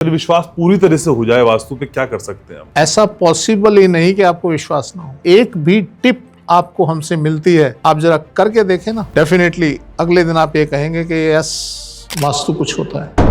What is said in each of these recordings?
विश्वास पूरी तरह से हो जाए वास्तु पे, क्या कर सकते हैं हम? ऐसा पॉसिबल ही नहीं कि आपको विश्वास ना हो। एक भी टिप आपको हमसे मिलती है, आप जरा करके देखें ना, डेफिनेटली अगले दिन आप ये कहेंगे कि यस, वास्तु कुछ होता है।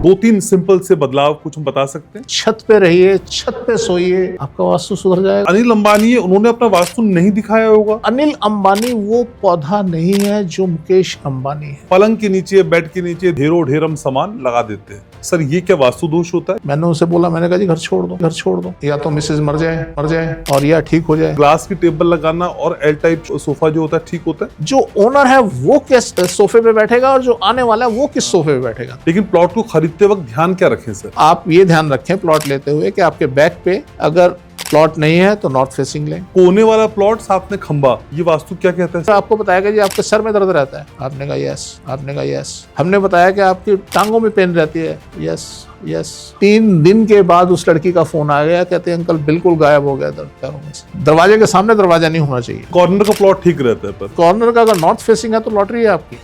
2-3 सिंपल से बदलाव कुछ हम बता सकते हैं? छत पे रहिए, छत पे सोइए, आपका वास्तु सुधर जाएगा। अनिल अंबानी है, उन्होंने अपना वास्तु नहीं दिखाया होगा। अनिल अंबानी वो पौधा नहीं है जो मुकेश अंबानी है। पलंग के नीचे, बेड के नीचे ढेरों सामान लगा देते हैं। सर, ये क्या वास्तु दोष होता है? मैंने उनसे बोला, मैंने कहा जी घर छोड़ दो, घर छोड़ दो, या तो मिसेज मर जाए और या ठीक हो जाए। ग्लास की टेबल लगाना और एल टाइप सोफा जो होता है ठीक होता है? जो ओनर है वो किस सोफे पे बैठेगा और जो आने वाला है वो किस सोफे पे बैठेगा। लेकिन प्लॉट को खरीदते वक्त ध्यान क्या रखें सर? आप ये ध्यान रखें प्लॉट लेते हुए कि आपके बैक पे अगर प्लॉट नहीं है तो नॉर्थ फेसिंग लें। कोने वाला प्लॉट साथ में खंबा, ये वास्तु क्या कहता है? तो आपको बताया जी आपके सर में दर्द रहता है, आपने कहा यस, आपने कहा यस। हमने बताया कि आपकी टांगों में पेन रहती है, यस यस। 3 दिन के बाद उस लड़की का फोन आ गया, कहते हैं अंकल बिल्कुल गायब हो गया दर्द पैरों में से। दरवाजे के सामने दरवाजा नहीं होना चाहिए। कॉर्नर का प्लॉट ठीक रहता है, पर कॉर्नर का अगर नॉर्थ फेसिंग है तो लॉटरी है आपकी।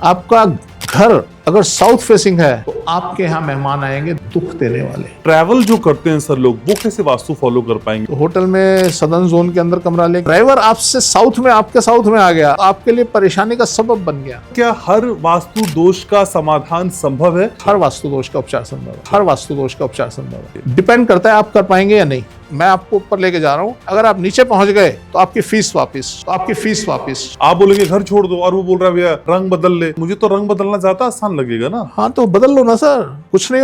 आपका घर अगर साउथ फेसिंग है तो आपके यहाँ मेहमान आएंगे दुख देने वाले। ट्रैवल जो करते हैं सर लोग, वो कैसे वास्तु फॉलो कर पाएंगे? तो होटल में सदर्न जोन के अंदर कमरा ले, ड्राइवर आपसे साउथ में, आपके साउथ में आ गया, आपके लिए परेशानी का सबब बन गया। क्या हर वास्तु दोष का समाधान संभव है? हर वास्तु दोष का उपचार संभव है, हर वास्तु दोष का उपचार संभव है। डिपेंड करता है आप कर पाएंगे या नहीं। मैं आपको ऊपर लेके जा रहा हूँ, अगर आप नीचे पहुंच गए तो आपकी फीस वापस। आप बोलेंगे घर छोड़ दो और वो बोल रहा है भैया रंग बदल ले। मुझे तो रंग बदलना ज्यादा आसान लगेगा ना। हाँ तो बदल लो ना सर, कुछ नहीं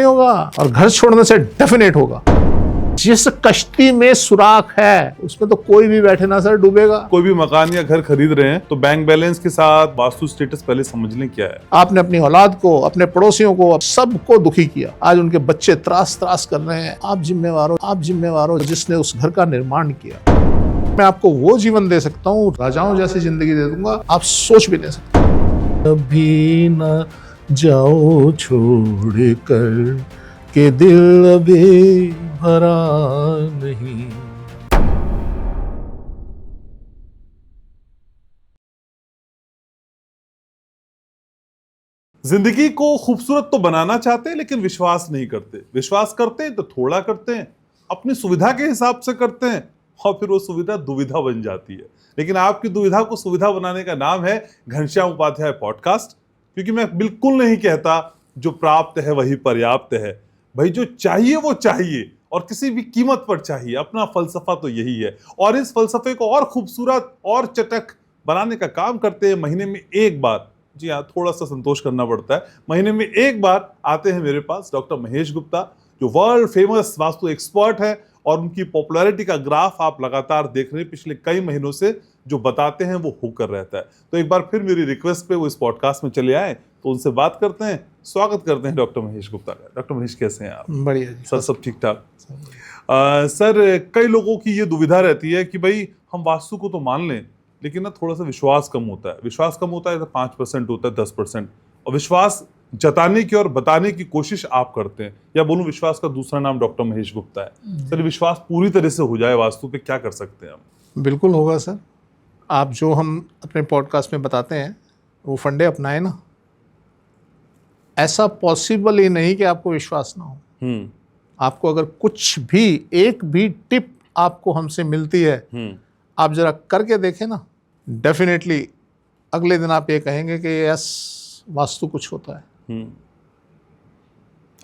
होगा और घर छोड़ने से डेफिनेट होगा। जिस कश्ती में सुराख है उसमें तो कोई भी बैठे ना सर डूबेगा। कोई भी मकान या घर खरीद रहे हैं तो बैंक बैलेंस के साथ वास्तु स्टेटस पहले समझ लें क्या है। आपने अपनी औलाद को, अपने पड़ोसियों को, सबको दुखी किया। आज उनके बच्चे त्रास कर रहे हैं। आप जिम्मेवार हो जिसने उस घर का निर्माण किया। मैं आपको वो जीवन दे सकता हूँ, राजाओं जैसी जिंदगी दे दूंगा, आप सोच भी नहीं सकते। कभी न जाओ छोड़ कर के दिल अभी भरा नहीं। जिंदगी को खूबसूरत तो बनाना चाहते हैं लेकिन विश्वास नहीं करते। विश्वास करते हैं तो थोड़ा करते हैं, अपनी सुविधा के हिसाब से करते हैं और फिर वो सुविधा दुविधा बन जाती है। लेकिन आपकी दुविधा को सुविधा बनाने का नाम है घनश्याम उपाध्याय पॉडकास्ट। क्योंकि मैं बिल्कुल नहीं कहता जो प्राप्त है वही पर्याप्त है। भाई जो चाहिए वो चाहिए और किसी भी कीमत पर चाहिए। अपना फलसफा तो यही है और इस फलसफे को और खूबसूरत और चटक बनाने का काम करते हैं। महीने में एक बार, जी हाँ, थोड़ा सा संतोष करना पड़ता है, महीने में एक बार आते हैं मेरे पास डॉक्टर महेश गुप्ता, जो वर्ल्ड फेमस वास्तु एक्सपर्ट है और उनकी पॉपुलैरिटी का ग्राफ आप लगातार देख रहे हैं पिछले कई महीनों से। जो बताते हैं वो होकर रहता है। तो एक बार फिर मेरी रिक्वेस्ट पे वो इस पॉडकास्ट में चले आए तो उनसे बात करते हैं। स्वागत करते हैं डॉक्टर महेश गुप्ता का। डॉक्टर महेश, कैसे हैं आप? बढ़िया जी सर, सब ठीक ठाक? सर, कई लोगों की ये दुविधा रहती है कि भाई हम वास्तु को तो मान लें लेकिन ना थोड़ा सा विश्वास कम होता है। विश्वास कम होता है तो 5% होता है, 10%। और विश्वास जताने की और बताने की कोशिश आप करते हैं, या बोलूं विश्वास का दूसरा नाम डॉक्टर महेश गुप्ता है। सर, विश्वास पूरी तरह से हो जाए वास्तु पे, क्या कर सकते हैं हम? बिल्कुल होगा सर। आप जो हम अपने पॉडकास्ट में बताते हैं वो फंडे अपनाए ना। ऐसा पॉसिबल ही नहीं कि आपको विश्वास ना हो। आपको अगर कुछ भी, एक भी टिप आपको हमसे मिलती है, आप जरा करके देखें ना, डेफिनेटली अगले दिन आप ये कहेंगे कि यस, वास्तु कुछ होता है।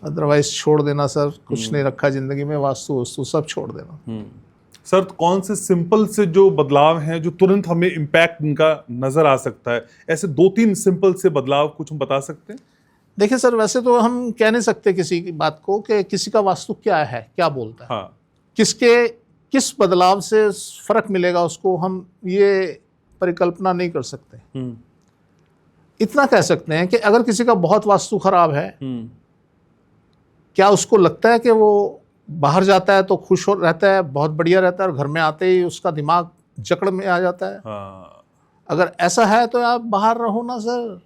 अदरवाइज छोड़ देना सर, कुछ नहीं रखा जिंदगी में, वास्तु वस्तु सब छोड़ देना। सर, कौन से सिंपल से जो बदलाव हैं जो तुरंत हमें इम्पैक्ट इनका नजर आ सकता है? ऐसे 2-3 सिंपल से बदलाव कुछ हम बता सकते हैं? देखिए सर, वैसे तो हम कह नहीं सकते किसी की बात को कि किसी का वास्तु क्या है, क्या बोलता है। हाँ। किस बदलाव से फर्क मिलेगा उसको हम ये परिकल्पना नहीं कर सकते। इतना कह सकते हैं कि अगर किसी का बहुत वास्तु खराब है, क्या उसको लगता है कि वो बाहर जाता है तो खुश हो रहता है, बहुत बढ़िया रहता है, और घर में आते ही उसका दिमाग जकड़ में आ जाता है? हाँ। अगर ऐसा है तो आप बाहर रहो ना सर।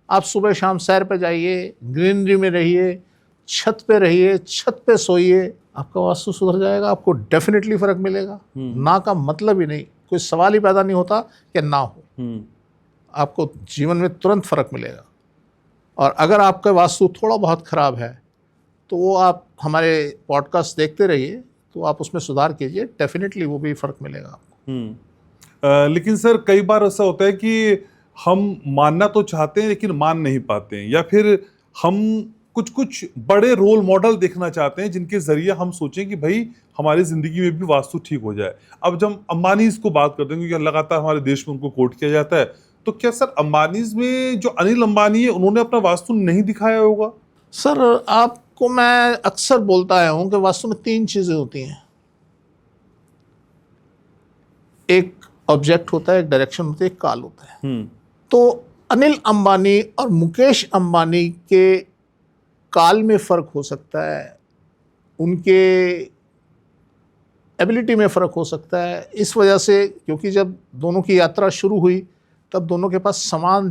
आप सुबह शाम सैर पे जाइए, ग्रीनरी में रहिए, छत पे रहिए, छत पे सोइए, आपका वास्तु सुधर जाएगा। आपको डेफिनेटली फर्क मिलेगा। ना का मतलब ही नहीं, कोई सवाल ही पैदा नहीं होता कि ना हो। आपको जीवन में तुरंत फर्क मिलेगा। और अगर आपका वास्तु थोड़ा बहुत खराब है तो वो आप हमारे पॉडकास्ट देखते रहिए, तो आप उसमें सुधार कीजिए, डेफिनेटली वो भी फ़र्क मिलेगा आपको। लेकिन सर कई बार ऐसा होता है कि हम मानना तो चाहते हैं लेकिन मान नहीं पाते हैं, या फिर हम कुछ कुछ बड़े रोल मॉडल देखना चाहते हैं जिनके जरिए हम सोचें कि भाई हमारी जिंदगी में भी वास्तु ठीक हो जाए। अब जब अंबानी को बात करते हैं, क्योंकि लगातार हमारे देश में उनको कोट किया जाता है, तो क्या सर अंबानीज में जो अनिल अंबानी है उन्होंने अपना वास्तु नहीं दिखाया होगा? सर आपको मैं अक्सर बोलता आया हूं कि वास्तु में 3 चीज़ें होती हैं। एक ऑब्जेक्ट होता है, एक डायरेक्शन होती है, एक काल होता है। तो अनिल अंबानी और मुकेश अंबानी के काल में फ़र्क हो सकता है, उनके एबिलिटी में फ़र्क हो सकता है, इस वजह से, क्योंकि जब दोनों की यात्रा शुरू हुई तब दोनों के पास समान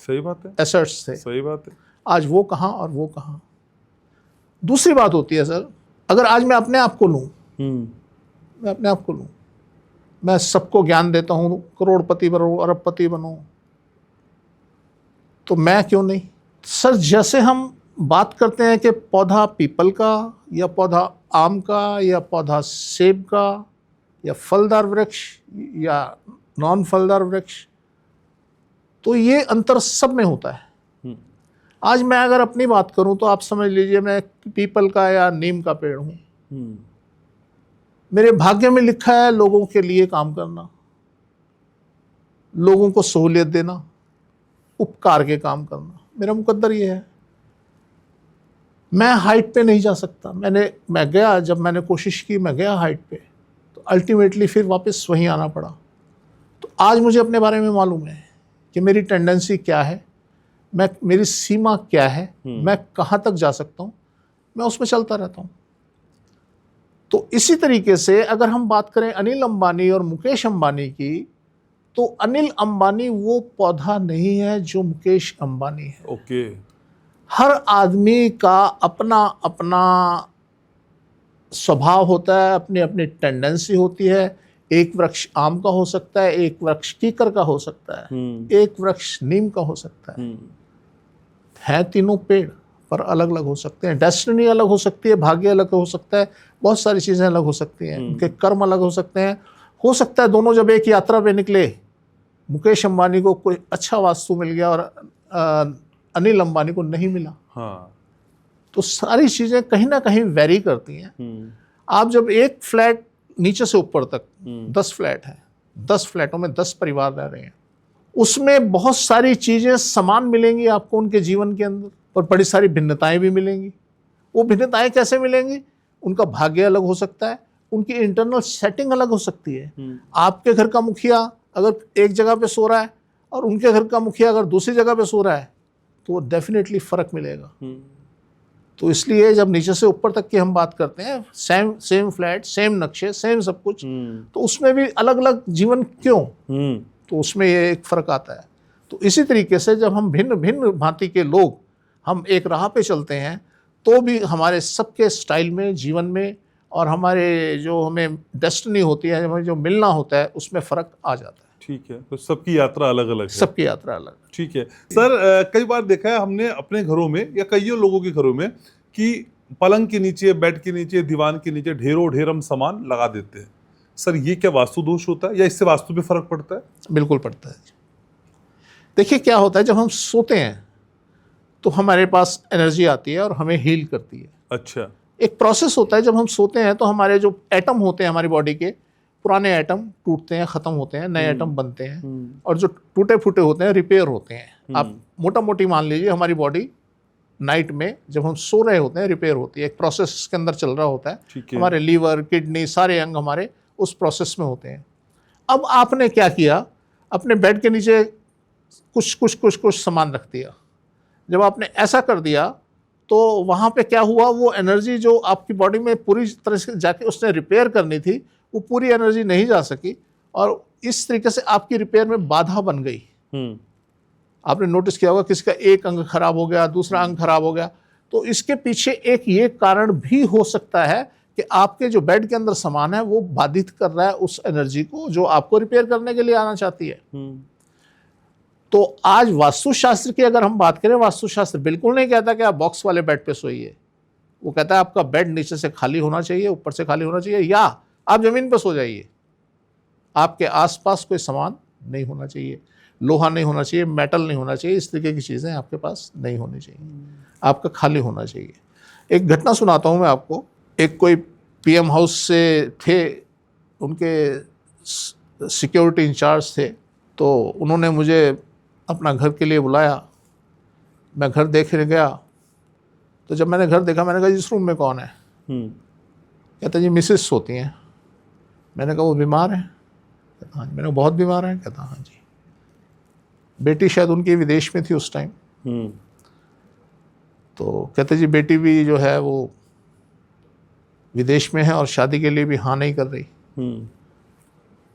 सही बात है, एसेट्स थे। सही बात है। आज वो कहाँ और वो कहाँ। दूसरी बात होती है सर, अगर आज मैं अपने आप को लूँ, मैं अपने आप को लूँ, मैं सबको ज्ञान देता हूँ, करोड़पति बनूँ, अरबपति बनूँ, तो मैं क्यों नहीं? सर जैसे हम बात करते हैं कि पौधा पीपल का या पौधा आम का या पौधा सेब का या फलदार वृक्ष या नॉन फलदार वृक्ष, तो ये अंतर सब में होता है। आज मैं अगर अपनी बात करूं तो आप समझ लीजिए मैं पीपल का या नीम का पेड़ हूं। मेरे भाग्य में लिखा है लोगों के लिए काम करना, लोगों को सहूलियत देना, उपकार के काम करना, मेरा मुकद्दर ये है। मैं हाइट पे नहीं जा सकता। मैं गया, जब मैंने कोशिश की, मैं गया हाइट पे, तो अल्टीमेटली फिर वापस वहीं आना पड़ा। तो आज मुझे अपने बारे में मालूम है कि मेरी टेंडेंसी क्या है, मेरी सीमा क्या है, मैं कहाँ तक जा सकता हूँ, मैं उसमें चलता रहता हूँ। तो इसी तरीके से अगर हम बात करें अनिल अंबानी और मुकेश अंबानी की, तो अनिल अंबानी वो पौधा नहीं है जो मुकेश अंबानी है। ओके। हर आदमी का अपना अपना स्वभाव होता है, अपनी अपनी टेंडेंसी होती है। एक वृक्ष आम का हो सकता है, एक वृक्ष कीकर का हो सकता है, एक वृक्ष नीम का हो सकता है तीनों पेड़, पर अलग अलग हो सकते हैं। डेस्टिनी अलग हो सकती है, भाग्य अलग हो सकता है, बहुत सारी चीज़ें अलग हो सकती हैं, उनके कर्म अलग हो सकते हैं। हो सकता है दोनों जब एक यात्रा पे निकले, मुकेश अंबानी को कोई अच्छा वास्तु मिल गया और अनिल अंबानी को नहीं मिला। हाँ। तो सारी चीज़ें कहीं ना कहीं वेरी करती हैं। आप जब एक फ्लैट नीचे से ऊपर तक 10 फ्लैट हैं, 10 फ्लैटों में 10 परिवार रह रहे हैं, उसमें बहुत सारी चीज़ें समान मिलेंगी आपको उनके जीवन के अंदर, पर बड़ी सारी भिन्नताएं भी मिलेंगी। वो भिन्नताएं कैसे मिलेंगी? उनका भाग्य अलग हो सकता है, उनकी इंटरनल सेटिंग अलग हो सकती है। आपके घर का मुखिया अगर एक जगह पे सो रहा है और उनके घर का मुखिया अगर दूसरी जगह पे सो रहा है, तो डेफिनेटली फ़र्क मिलेगा। तो इसलिए जब नीचे से ऊपर तक की हम बात करते हैं, सेम फ्लैट, सेम नक्शे, सेम सब कुछ, तो उसमें भी अलग अलग जीवन क्यों? तो उसमें ये एक फ़र्क आता है। तो इसी तरीके से जब हम भिन्न भिन्न भांति के लोग हम एक राह पे चलते हैं, तो भी हमारे सबके स्टाइल में, जीवन में, और हमारे जो हमें डेस्टिनी होती है, हमें जो मिलना होता है, उसमें फ़र्क आ जाता है। ठीक है, तो सबकी यात्रा अलग अलग है। सबकी यात्रा अलग। ठीक है सर, कई बार देखा है हमने अपने घरों में या कईयों लोगों के घरों में कि पलंग के नीचे, बेड के नीचे, दीवान के नीचे ढेरों ढेर हम सामान लगा देते हैं। सर ये क्या वास्तु दोष होता है या इससे वास्तु पे फर्क पड़ता है? बिल्कुल पड़ता है। देखिए क्या होता है, जब हम सोते हैं तो हमारे पास एनर्जी आती है और हमें हील करती है। अच्छा। एक प्रोसेस होता है, जब हम सोते हैं तो हमारे जो एटम होते हैं हमारी बॉडी के, पुराने एटम टूटते हैं, ख़त्म होते हैं, नए एटम बनते हैं, और जो टूटे फूटे होते हैं रिपेयर होते हैं। आप मोटा मोटी मान लीजिए हमारी बॉडी नाइट में जब हम सो रहे होते हैं रिपेयर होती है, एक प्रोसेस के अंदर चल रहा होता है। हमारे लीवर, किडनी, सारे अंग हमारे उस प्रोसेस में होते हैं। अब आपने क्या किया, अपने बेड के नीचे कुछ सामान रख दिया। जब आपने ऐसा कर दिया तो वहाँ पे क्या हुआ, वो एनर्जी जो आपकी बॉडी में पूरी तरह से जाके उसने रिपेयर करनी थी, वो पूरी एनर्जी नहीं जा सकी, और इस तरीके से आपकी रिपेयर में बाधा बन गई। आपने नोटिस किया होगा किसी का एक अंग खराब हो गया, दूसरा अंग खराब हो गया। तो इसके पीछे एक ये कारण भी हो सकता है कि आपके जो बेड के अंदर सामान है वो बाधित कर रहा है उस एनर्जी को जो आपको रिपेयर करने के लिए आना चाहती है। तो आज वास्तुशास्त्र की अगर हम बात करें, वास्तुशास्त्र बिल्कुल नहीं कहता कि आप बॉक्स वाले बेड पे सोइए। वो कहता है आपका बेड नीचे से खाली होना चाहिए, ऊपर से खाली होना चाहिए, या आप जमीन पर सो जाइए। आपके आसपास कोई सामान नहीं होना चाहिए, लोहा नहीं होना चाहिए, मेटल नहीं होना चाहिए, इस तरीके की चीज़ें आपके पास नहीं होनी चाहिए, आपका खाली होना चाहिए। एक घटना सुनाता हूँ मैं आपको। एक कोई पीएम हाउस से थे, उनके सिक्योरिटी इंचार्ज थे, तो उन्होंने मुझे अपना घर के लिए बुलाया। मैं घर देखने गया, तो जब मैंने घर देखा, मैंने कहा जी इस रूम में कौन है? कहता जी मिसेस सोती हैं। मैंने कहा वो बीमार है? कहता हाँ जी। मैंने कहा बहुत बीमार है? कहता हाँ जी। बेटी शायद उनकी विदेश में थी उस टाइम। तो कहते जी बेटी भी जो है वो विदेश में है और शादी के लिए भी हाँ नहीं कर रही।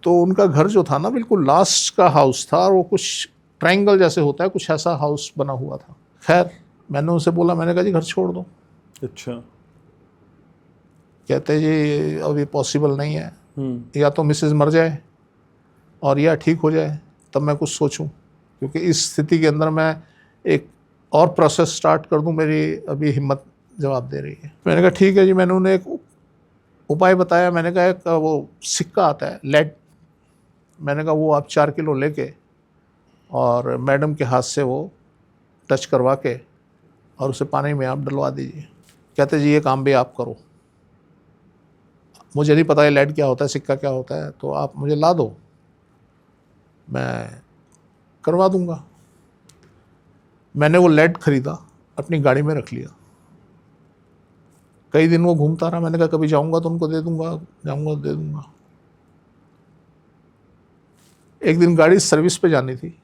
तो उनका घर जो था ना, बिल्कुल लास्ट का हाउस था, और वो कुछ ट्रायंगल जैसे होता है, कुछ ऐसा हाउस बना हुआ था। खैर मैंने उनसे बोला, मैंने कहा जी घर छोड़ दो। अच्छा। कहते जी अब ये पॉसिबल नहीं है, या तो मिसेज मर जाए और या ठीक हो जाए, तब मैं कुछ सोचूं, क्योंकि इस स्थिति के अंदर मैं एक और प्रोसेस स्टार्ट कर दूं, मेरी अभी हिम्मत जवाब दे रही है। मैंने कहा ठीक है जी। मैंने उन्हें एक उपाय बताया। मैंने कहा एक वो सिक्का आता है लेड, मैंने कहा वो आप 4 किलो लेके और मैडम के हाथ से वो टच करवा के और उसे पानी में आप डलवा दीजिए। कहते जी ये काम भी आप करो, मुझे नहीं पता है लेड क्या होता है, सिक्का क्या होता है, तो आप मुझे ला दो, मैं करवा दूंगा। मैंने वो लेड खरीदा, अपनी गाड़ी में रख लिया। कई दिन वो घूमता रहा। मैंने कहा कभी जाऊंगा तो उनको दे दूंगा, जाऊंगा तो दे दूंगा। एक दिन गाड़ी सर्विस पे जानी थी,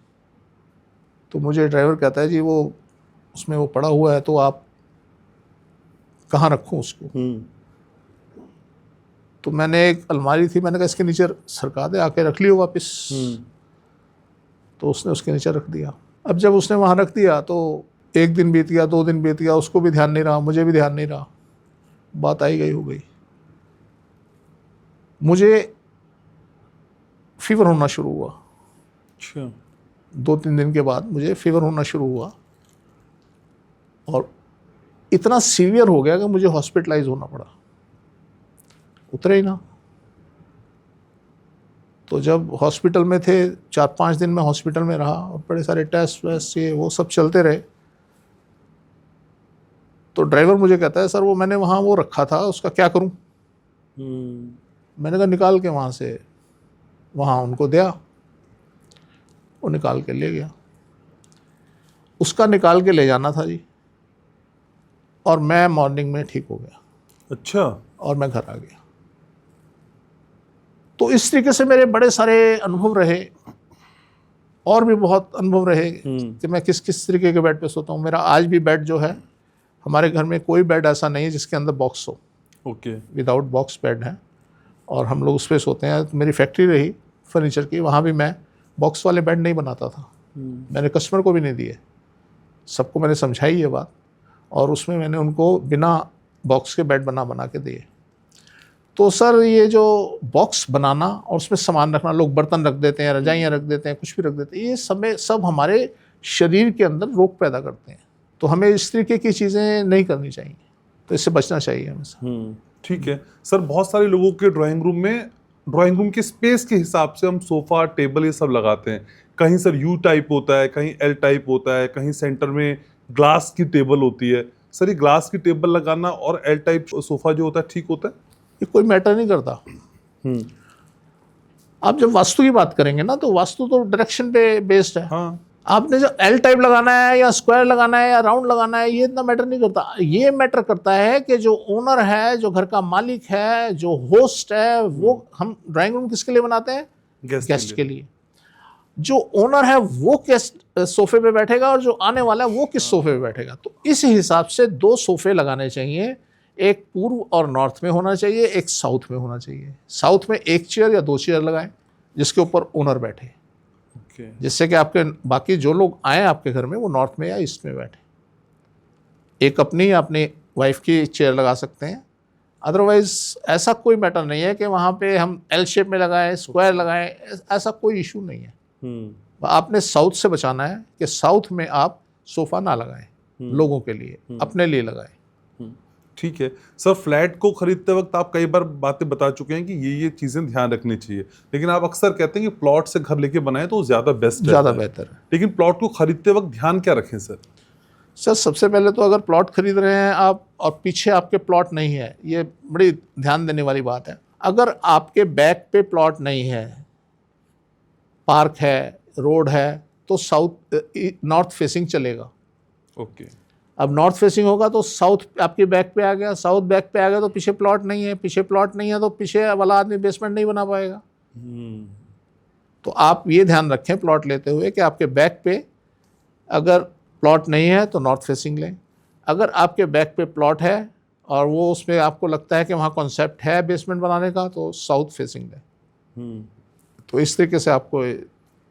तो मुझे ड्राइवर कहता है जी वो उसमें वो पड़ा हुआ है, तो आप कहाँ रखूँ उसको? तो मैंने एक अलमारी थी, मैंने कहा इसके नीचे सरका दे, आके रख लियो वापस। तो उसने उसके नीचे रख दिया। अब जब उसने वहाँ रख दिया तो 1 दिन बीत गया, 2 दिन बीत गया, उसको भी ध्यान नहीं रहा, मुझे भी ध्यान नहीं रहा, बात आई गई हो गई। मुझे फीवर होना शुरू हुआ। अच्छा। 2-3 दिन के बाद मुझे फीवर होना शुरू हुआ, और इतना सीवियर हो गया कि मुझे हॉस्पिटलाइज होना पड़ा। उतरे ही ना। तो जब हॉस्पिटल में थे, 4-5 दिन में हॉस्पिटल में रहा, और बड़े सारे टेस्ट वेस्ट ये वो सब चलते रहे। तो ड्राइवर मुझे कहता है सर वो मैंने वहाँ वो रखा था, उसका क्या करूँ? मैंने कहा निकाल के वहाँ से वहाँ उनको दिया, वो निकाल के ले गया। उसका निकाल के ले जाना था जी, और मैं मॉर्निंग में ठीक हो गया। अच्छा। और मैं घर आ गया। तो इस तरीके से मेरे बड़े सारे अनुभव रहे, और भी बहुत अनुभव रहे कि मैं किस किस तरीके के बेड पे सोता हूँ। मेरा आज भी बेड जो है, हमारे घर में कोई बेड ऐसा नहीं है जिसके अंदर बॉक्स हो। ओके। विदाउट बॉक्स बेड है, और हम लोग उस पर सोते हैं। तो मेरी फैक्ट्री रही फर्नीचर की, वहाँ भी मैं बॉक्स वाले बेड नहीं बनाता था। मैंने कस्टमर को भी नहीं दिए, सबको मैंने समझाई ये बात, और उसमें मैंने उनको बिना बॉक्स के बेड बना के दिए। तो सर ये जो बॉक्स बनाना और उसमें सामान रखना, लोग बर्तन रख देते हैं, रजाइयाँ रख देते हैं, कुछ भी रख देते हैं, ये सब हमारे शरीर के अंदर रोग पैदा करते हैं। तो हमें इस तरीके की चीज़ें नहीं करनी चाहिए, तो इससे बचना चाहिए हमें। ठीक है सर। बहुत सारे लोगों के ड्राइंग रूम के स्पेस के हिसाब से हम सोफा टेबल ये सब लगाते हैं। कहीं सर यू टाइप होता है, कहीं एल टाइप होता है, कहीं सेंटर में ग्लास की टेबल होती है। सर ये ग्लास की टेबल लगाना और एल टाइप सोफा जो होता है ठीक होता है? ये कोई मैटर नहीं करता। आप जब वास्तु की बात करेंगे ना, तो वास्तु तो डायरेक्शन पे बेस्ड है। हाँ। आपने जो एल टाइप लगाना है या स्क्वायर लगाना है या राउंड लगाना है, ये इतना मैटर नहीं करता। ये मैटर करता है कि जो ओनर है, जो घर का मालिक है, जो होस्ट है, वो हम ड्राइंग रूम किसके लिए बनाते हैं? गेस्ट के लिए। जो ओनर है वो किस सोफे पे बैठेगा, और जो आने वाला है वो किस सोफे पे बैठेगा। तो इस हिसाब से 2 सोफे लगाने चाहिए। एक पूर्व और नॉर्थ में होना चाहिए, एक साउथ में होना चाहिए। साउथ में 1 चेयर या 2 चेयर लगाएं जिसके ऊपर ओनर बैठे, जिससे कि आपके बाकी जो लोग आए आपके घर में वो नॉर्थ में या ईस्ट में बैठे। एक अपनी या अपनी वाइफ की चेयर लगा सकते हैं। अदरवाइज ऐसा कोई मैटर नहीं है कि वहाँ पे हम एल शेप में लगाएं, स्क्वायर लगाएं, ऐसा कोई इशू नहीं है। आपने साउथ से बचाना है कि साउथ में आप सोफा ना लगाएं लोगों के लिए, अपने लिए लगाएं। ठीक है सर, फ्लैट को खरीदते वक्त आप कई बार बातें बता चुके हैं कि ये चीजें ध्यान रखनी चाहिए, लेकिन आप अक्सर कहते हैं कि प्लॉट से घर लेके बनाएं तो ज्यादा बेस्ट है, ज़्यादा बेहतर है। लेकिन प्लॉट को खरीदते वक्त ध्यान क्या रखें सर? सर सबसे पहले तो अगर प्लॉट खरीद रहे हैं आप और पीछे आपके प्लॉट नहीं है, ये बड़ी ध्यान देने वाली बात है। अगर आपके बैक पे प्लॉट नहीं है, पार्क है, रोड है, तो साउथ नॉर्थ फेसिंग चलेगा। ओके। अब नॉर्थ फेसिंग होगा तो साउथ आपके बैक पे आ गया, साउथ बैक पे आ गया तो पीछे प्लॉट नहीं है, पीछे प्लॉट नहीं है तो पीछे वाला आदमी बेसमेंट नहीं बना पाएगा। तो आप ये ध्यान रखें प्लॉट लेते हुए कि आपके बैक पे अगर प्लॉट नहीं है तो नॉर्थ फेसिंग लें, अगर आपके बैक पे प्लॉट है और वो उसमें आपको लगता है कि वहाँ कॉन्सेप्ट है बेसमेंट बनाने का तो साउथ फेसिंग लें। तो इस तरीके से आपको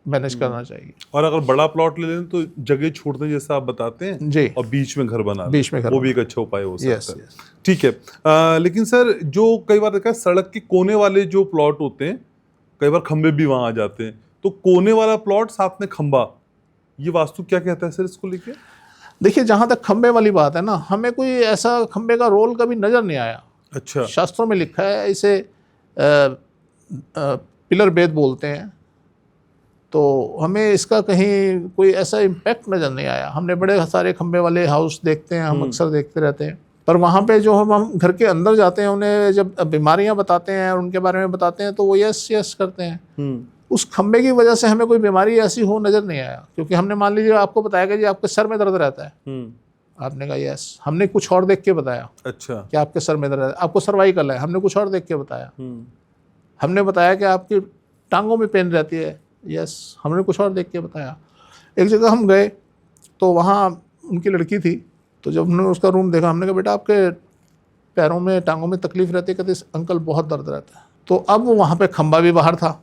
मैनेज करना चाहिए। और अगर बड़ा प्लॉट ले लें तो जगह छोड़ दें जैसा आप बताते हैं जी, और बीच में घर बना लें, बीच में घर वो भी एक अच्छा उपाय हो सकता यस है। ठीक है, लेकिन सर जो कई बार देखा है सड़क के कोने वाले जो प्लॉट होते हैं, कई बार खंबे भी वहां आ जाते हैं, तो कोने वाला प्लॉट साथ में खंबा, ये वास्तु क्या कहता है सर इसको लेके? देखिए जहाँ तक खंबे वाली बात है ना, हमें कोई ऐसा खंबे का रोल कभी नज़र नहीं आया। अच्छा। शास्त्रों में लिखा है, इसे पिलर बेद बोलते हैं, तो हमें इसका कहीं कोई ऐसा इम्पैक्ट नज़र नहीं आया। हमने बड़े सारे खंबे वाले हाउस देखते हैं, हम अक्सर देखते रहते हैं, पर वहाँ पे जो हम घर के अंदर जाते हैं, उन्हें जब बीमारियाँ बताते हैं और उनके बारे में बताते हैं तो वो यस यस करते हैं। उस खंबे की वजह से हमें कोई बीमारी ऐसी हो नज़र नहीं आया, क्योंकि हमने मान लीजिए आपको बताया कि जी आपके सर में दर्द रहता है, आपने कहा यस, हमने कुछ और देख के बताया। अच्छा। कि आपके सर में दर्द है, आपको सर्वाइकल है, हमने कुछ और देख के बताया। हमने बताया कि आपकी टांगों में पेन रहती है, यस, हमने कुछ और देख के बताया। एक जगह हम गए तो वहाँ उनकी लड़की थी, तो जब हमने उसका रूम देखा, हमने कहा बेटा आपके पैरों में टांगों में तकलीफ रहती है? कहते अंकल बहुत दर्द रहता है। तो अब वहाँ पे खंबा भी बाहर था,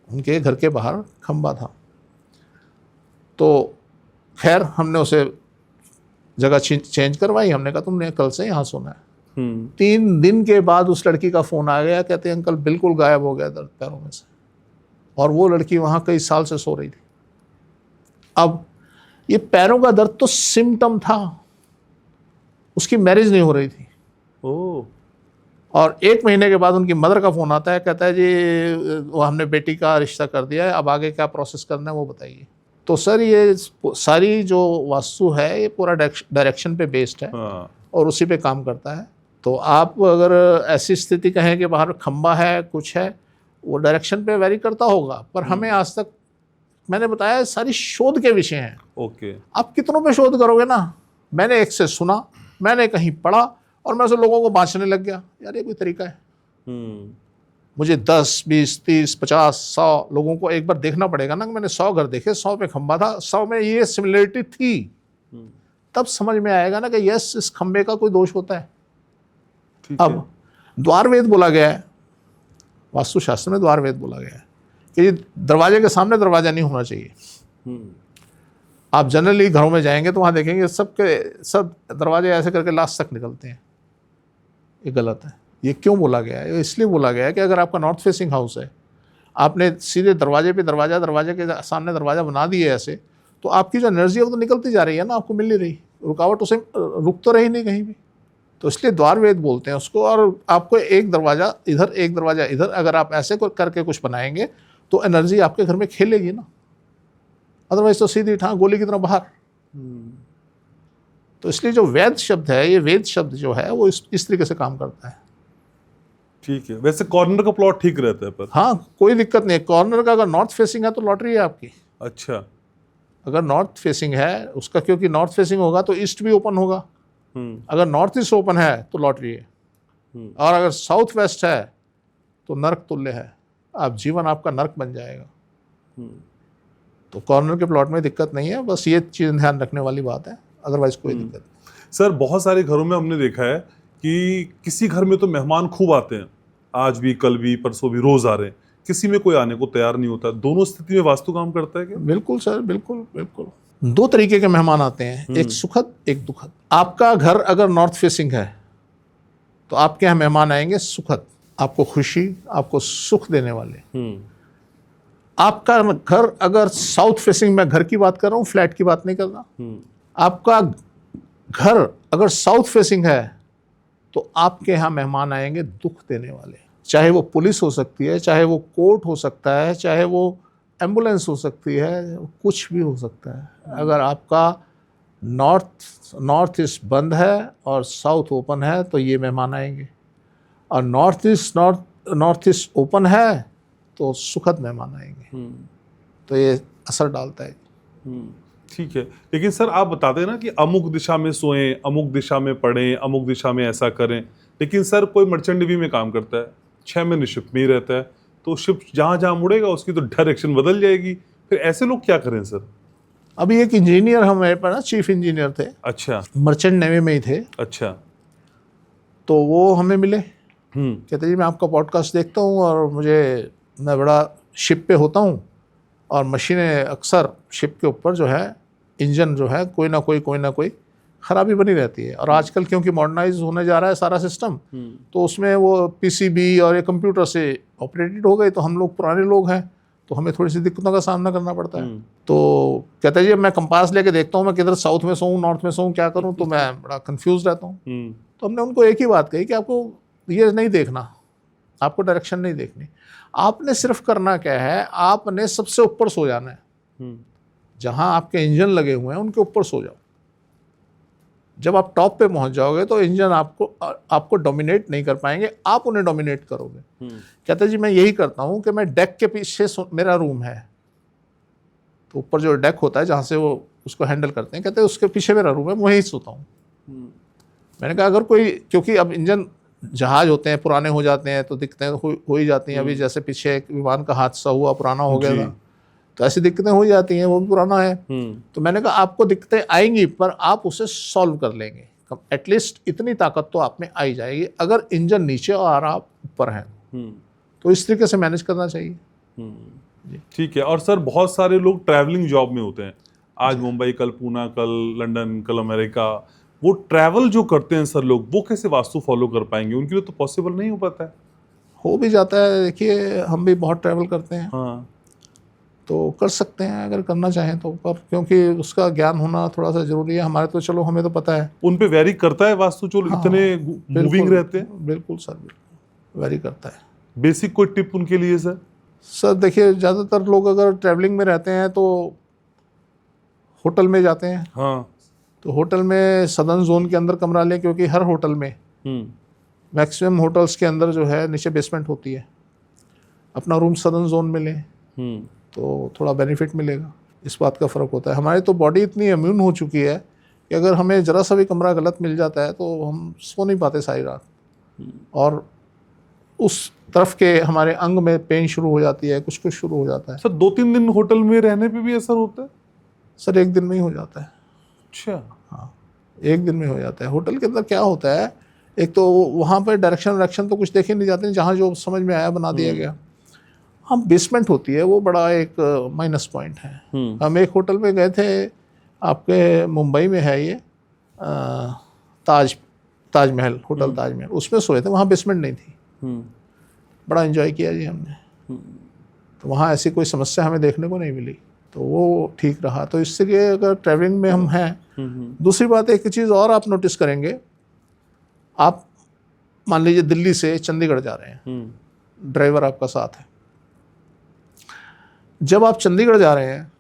उनके घर के बाहर खंबा था। तो खैर हमने उसे जगह चेंज करवाई, हमने कहा तुमने कल से यहाँ सोना है। 3 दिन के बाद उस लड़की का फ़ोन आ गया, कहते हैं अंकल बिल्कुल गायब हो गया दर्द पैरों में से, और वो लड़की वहाँ कई साल से सो रही थी। अब ये पैरों का दर्द तो सिम्टम था, उसकी मैरिज नहीं हो रही थी। ओह। और 1 महीने के बाद उनकी मदर का फ़ोन आता है, कहता है जी वो हमने बेटी का रिश्ता कर दिया है, अब आगे क्या प्रोसेस करना है वो बताइए। तो सर ये सारी जो वास्तु है ये पूरा डायरेक्शन पे बेस्ड है और उसी पे काम करता है। तो आप अगर ऐसी स्थिति कहें कि बाहर खंबा है, कुछ है, वो डायरेक्शन पे वेरी करता होगा, पर हमें आज तक, मैंने बताया, सारी शोध के विषय हैं। ओके। आप कितनों पे शोध करोगे ना? मैंने एक से सुना, मैंने कहीं पढ़ा और मैं उसे लोगों को बांटने लग गया। यार ये कोई तरीका है? मुझे 10, 20, 30, 50, 100 लोगों को एक बार देखना पड़ेगा ना। मैंने 100 घर देखे, 100 पे खंबा था, 100 में ये सिमिलरिटी थी, तब समझ में आएगा ना कि यस इस खंबे का कोई दोष होता है। अब द्वार वेद बोला गया है, वास्तुशास्त्र में द्वार वेद बोला गया है कि दरवाजे के सामने दरवाजा नहीं होना चाहिए। आप जनरली घरों में जाएंगे तो वहाँ देखेंगे सब दरवाजे ऐसे करके लास्ट तक निकलते हैं, ये गलत है। ये क्यों बोला गया है? इसलिए बोला गया है कि अगर आपका नॉर्थ फेसिंग हाउस है, आपने सीधे दरवाजे पे दरवाजे के सामने दरवाजा बना दिए ऐसे, तो आपकी जो एनर्जी है वो तो निकलती जा रही है ना, आपको मिल नहीं रही, रुकावट उसे रुक तो रही नहीं कहीं भी। तो इसलिए द्वार वेद बोलते हैं उसको। और आपको एक दरवाज़ा इधर, एक दरवाज़ा इधर, अगर आप ऐसे करके कुछ बनाएंगे तो एनर्जी आपके घर में खेलेगी ना, अदरवाइज तो सीधी ठां गोली की तरह बाहर। तो इसलिए जो वेद शब्द है, ये वेद शब्द जो है वो इस तरीके से काम करता है। ठीक है। वैसे कॉर्नर का प्लॉट ठीक रहता है पर? हाँ, कोई दिक्कत नहीं है। कॉर्नर का अगर नॉर्थ फेसिंग है तो लॉटरी है आपकी। अच्छा। अगर नॉर्थ फेसिंग है उसका, क्योंकि नॉर्थ फेसिंग होगा तो ईस्ट भी ओपन होगा। अगर नॉर्थ ईस्ट ओपन है तो लॉटरी है, और अगर साउथ वेस्ट है तो नर्क तुल्य है, आप जीवन आपका नर्क बन जाएगा। तो कॉर्नर के प्लॉट में दिक्कत नहीं है, बस ये चीज़ ध्यान रखने वाली बात है, अदरवाइज कोई दिक्कत नहीं। सर बहुत सारे घरों में हमने देखा है कि किसी घर में तो मेहमान खूब आते हैं, आज भी, कल भी, परसों भी, रोज आ रहे हैं, किसी में कोई आने को तैयार नहीं होता। दोनों स्थिति में वास्तु काम करता है क्या? बिल्कुल सर, बिल्कुल बिल्कुल। 2 तरीके के मेहमान आते हैं, एक सुखद एक दुखद। आपका घर अगर नॉर्थ फेसिंग है तो आपके यहाँ मेहमान आएंगे सुखद, आपको खुशी, आपको सुख देने वाले। आपका घर अगर साउथ फेसिंग, मैं घर की बात कर रहा हूँ, फ्लैट की बात नहीं कर रहा, आपका घर अगर साउथ फेसिंग है तो आपके यहाँ मेहमान आएंगे दुख देने वाले, चाहे वो पुलिस हो सकती है, चाहे वो कोर्ट हो सकता है, चाहे वो एम्बुलेंस हो सकती है, कुछ भी हो सकता है। अगर आपका नॉर्थ ईस्ट बंद है और साउथ ओपन है तो ये मेहमान आएंगे, और नॉर्थ ईस्ट ओपन है तो सुखद मेहमान आएंगे। तो ये असर डालता है। ठीक है, लेकिन सर आप बताते हैं ना कि अमुक दिशा में सोएं, अमुक दिशा में पढ़ें, अमुक दिशा में ऐसा करें, लेकिन सर कोई मर्चेंट नेवी में काम करता है, 6 महीने शिप में ही रहता है, तो शिप जहाँ जहाँ मुड़ेगा उसकी तो डायरेक्शन बदल जाएगी, फिर ऐसे लोग क्या करें सर? अभी एक इंजीनियर हमारे पास, चीफ इंजीनियर थे, अच्छा, मर्चेंट नेवी में ही थे। अच्छा, तो वो हमें मिले, कहते जी मैं आपका पॉडकास्ट देखता हूँ और मैं बड़ा शिप पे होता हूँ और मशीनें अक्सर शिप के ऊपर जो है, इंजन जो है कोई ना कोई खराबी बनी रहती है। और आजकल क्योंकि मॉडर्नाइज होने जा रहा है सारा सिस्टम, तो उसमें वो पीसीबी और ये कंप्यूटर से ऑपरेटेड हो गए, तो हम लोग पुराने लोग हैं तो हमें थोड़ी सी दिक्कतों का सामना करना पड़ता है। तो कहते हैं जी मैं कंपास लेके देखता हूँ मैं किधर साउथ में सोऊं, नॉर्थ में सोऊं, क्या करूँ, तो मैं बड़ा कंफ्यूज रहता हूँ। तो हमने उनको एक ही बात कही कि आपको ये नहीं देखना, आपको डायरेक्शन नहीं देखनी, आपने सिर्फ करना क्या है, आपने सबसे ऊपर सो जाना है, जहां आपके इंजन लगे हुए हैं उनके ऊपर सो जाओ। जब आप टॉप पे पहुंच जाओगे तो इंजन आपको डोमिनेट नहीं कर पाएंगे, आप उन्हें डोमिनेट करोगे। कहते जी मैं यही करता हूं कि मैं डेक के पीछे मेरा रूम है, तो ऊपर जो डेक होता है जहां से वो उसको हैंडल करते हैं, कहते हैं उसके पीछे मेरा रूम है, वहीं सोता हूँ। मैंने कहा अगर कोई, क्योंकि अब इंजन जहाज होते हैं पुराने हो जाते हैं तो दिक्कतें हो ही जाती हैं। अभी जैसे पीछे एक विमान का हादसा हुआ, पुराना हो गया था, तो ऐसी दिक्कतें हो जाती हैं, वो भी पुराना है। तो मैंने कहा आपको दिक्कतें आएंगी पर आप उसे सॉल्व कर लेंगे, एटलीस्ट इतनी ताकत तो आप में आई जाएगी अगर इंजन नीचे और आप ऊपर हैं। तो इस तरीके से मैनेज करना चाहिए। ठीक है। और सर बहुत सारे लोग ट्रैवलिंग जॉब में होते हैं, आज मुंबई, कल पूना, कल लंदन, कल अमेरिका, वो ट्रैवल जो करते हैं सर लोग, वो कैसे वास्तु फॉलो कर पाएंगे? उनके लिए तो पॉसिबल नहीं हो पाता है। हो भी जाता है, देखिए हम भी बहुत ट्रैवल करते हैं। हाँ, तो कर सकते हैं अगर करना चाहें तो, पर क्योंकि उसका ज्ञान होना थोड़ा सा जरूरी है। हमारे तो चलो हमें तो पता है। उन पे वेरी करता है वास्तु जो इतने मूविंग रहते हैं? बिल्कुल सर, बिल्कुल वेरी करता है। बेसिक कोई टिप उनके लिए सर? सर देखिए ज़्यादातर लोग अगर ट्रैवलिंग में रहते हैं तो होटल में जाते हैं। हाँ, तो होटल में सदर्न जोन के अंदर कमरा लें, क्योंकि हर होटल में मैक्सिमम होटल्स के अंदर जो है नीचे बेसमेंट होती है। अपना रूम सदर्न जोन में लें तो थोड़ा बेनिफिट मिलेगा। इस बात का फ़र्क होता है। हमारी तो बॉडी इतनी इम्यून हो चुकी है कि अगर हमें ज़रा सा भी कमरा गलत मिल जाता है तो हम सो नहीं पाते सारी रात, और उस तरफ के हमारे अंग में पेन शुरू हो जाती है, कुछ शुरू हो जाता है। सर 2-3 दिन होटल में रहने पे भी असर होता है? सर 1 दिन में ही हो जाता है। अच्छा, हाँ 1 दिन में हो जाता है। होटल के अंदर क्या होता है, एक तो वहाँ पर डायरेक्शन तो कुछ देखे नहीं जाते, जहाँ जो समझ में आया बना दिया गया। हम बेसमेंट होती है वो बड़ा एक माइनस पॉइंट है। हम एक होटल में गए थे, आपके मुंबई में है ये ताजमहल होटल, ताजमहल, उसमें सोए थे, वहाँ बेसमेंट नहीं थी। बड़ा एंजॉय किया जी हमने। तो वहाँ ऐसी कोई समस्या हमें देखने को नहीं मिली, तो वो ठीक रहा। तो इससे कि अगर ट्रैवलिंग में हम हैं। दूसरी बात एक चीज़ और आप नोटिस करेंगे, आप मान लीजिए दिल्ली से चंडीगढ़ जा रहे हैं, ड्राइवर आपका साथ है। जब आप चंडीगढ़ जा रहे हैं,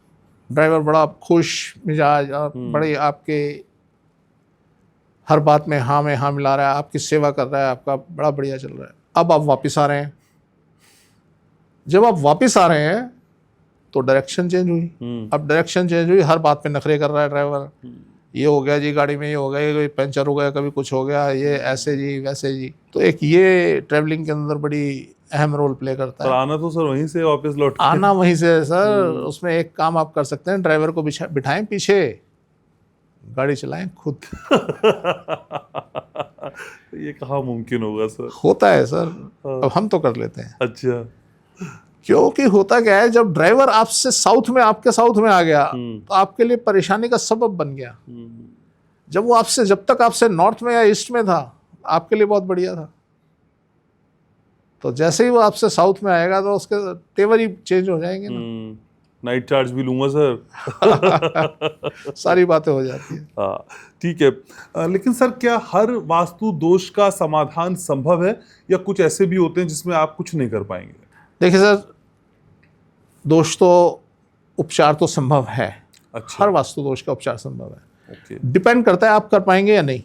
ड्राइवर बड़ा खुश मिजाज और बड़े आपके हर बात में हाँ मिला रहा है, आपकी सेवा कर रहा है, आपका बड़ा बढ़िया चल रहा है। अब आप वापस आ रहे हैं, जब आप वापस आ रहे हैं तो डायरेक्शन चेंज हुई। अब डायरेक्शन चेंज हुई, हर बात पे नखरे कर रहा है ड्राइवर, ये हो गया जी गाड़ी में, ये हो गया, ये पंचर हो गया, कभी कुछ हो गया, ये ऐसे जी वैसे जी। तो एक ये ट्रैवलिंग के अंदर बड़ी अहम रोल प्ले करता है। आना तो सर वहीं से वापस लौट आना वहीं से सर। उसमें एक काम आप कर सकते हैं, ड्राइवर को बिठाएं पीछे, गाड़ी चलाएं खुद। ये कहाँ मुमकिन होगा सर? होता है सर, अब हम तो कर लेते हैं। अच्छा, क्योंकि होता क्या है, जब ड्राइवर आपके साउथ में आ गया तो आपके लिए परेशानी का सबब बन गया। जब वो जब तक आपसे नॉर्थ में या ईस्ट में था, आपके लिए बहुत बढ़िया था। तो जैसे ही वो आपसे साउथ में आएगा तो उसके तेवर ही चेंज हो जाएंगे ना। नाइट चार्ज भी लूंगा सर। सारी बातें हो जाती है। हाँ ठीक है। लेकिन सर क्या हर वास्तु दोष का समाधान संभव है या कुछ ऐसे भी होते हैं जिसमें आप कुछ नहीं कर पाएंगे? देखिए सर, दोष तो उपचार तो संभव है। अच्छा। हर वास्तु दोष का उपचार संभव है। ओके। डिपेंड करता है आप कर पाएंगे या नहीं।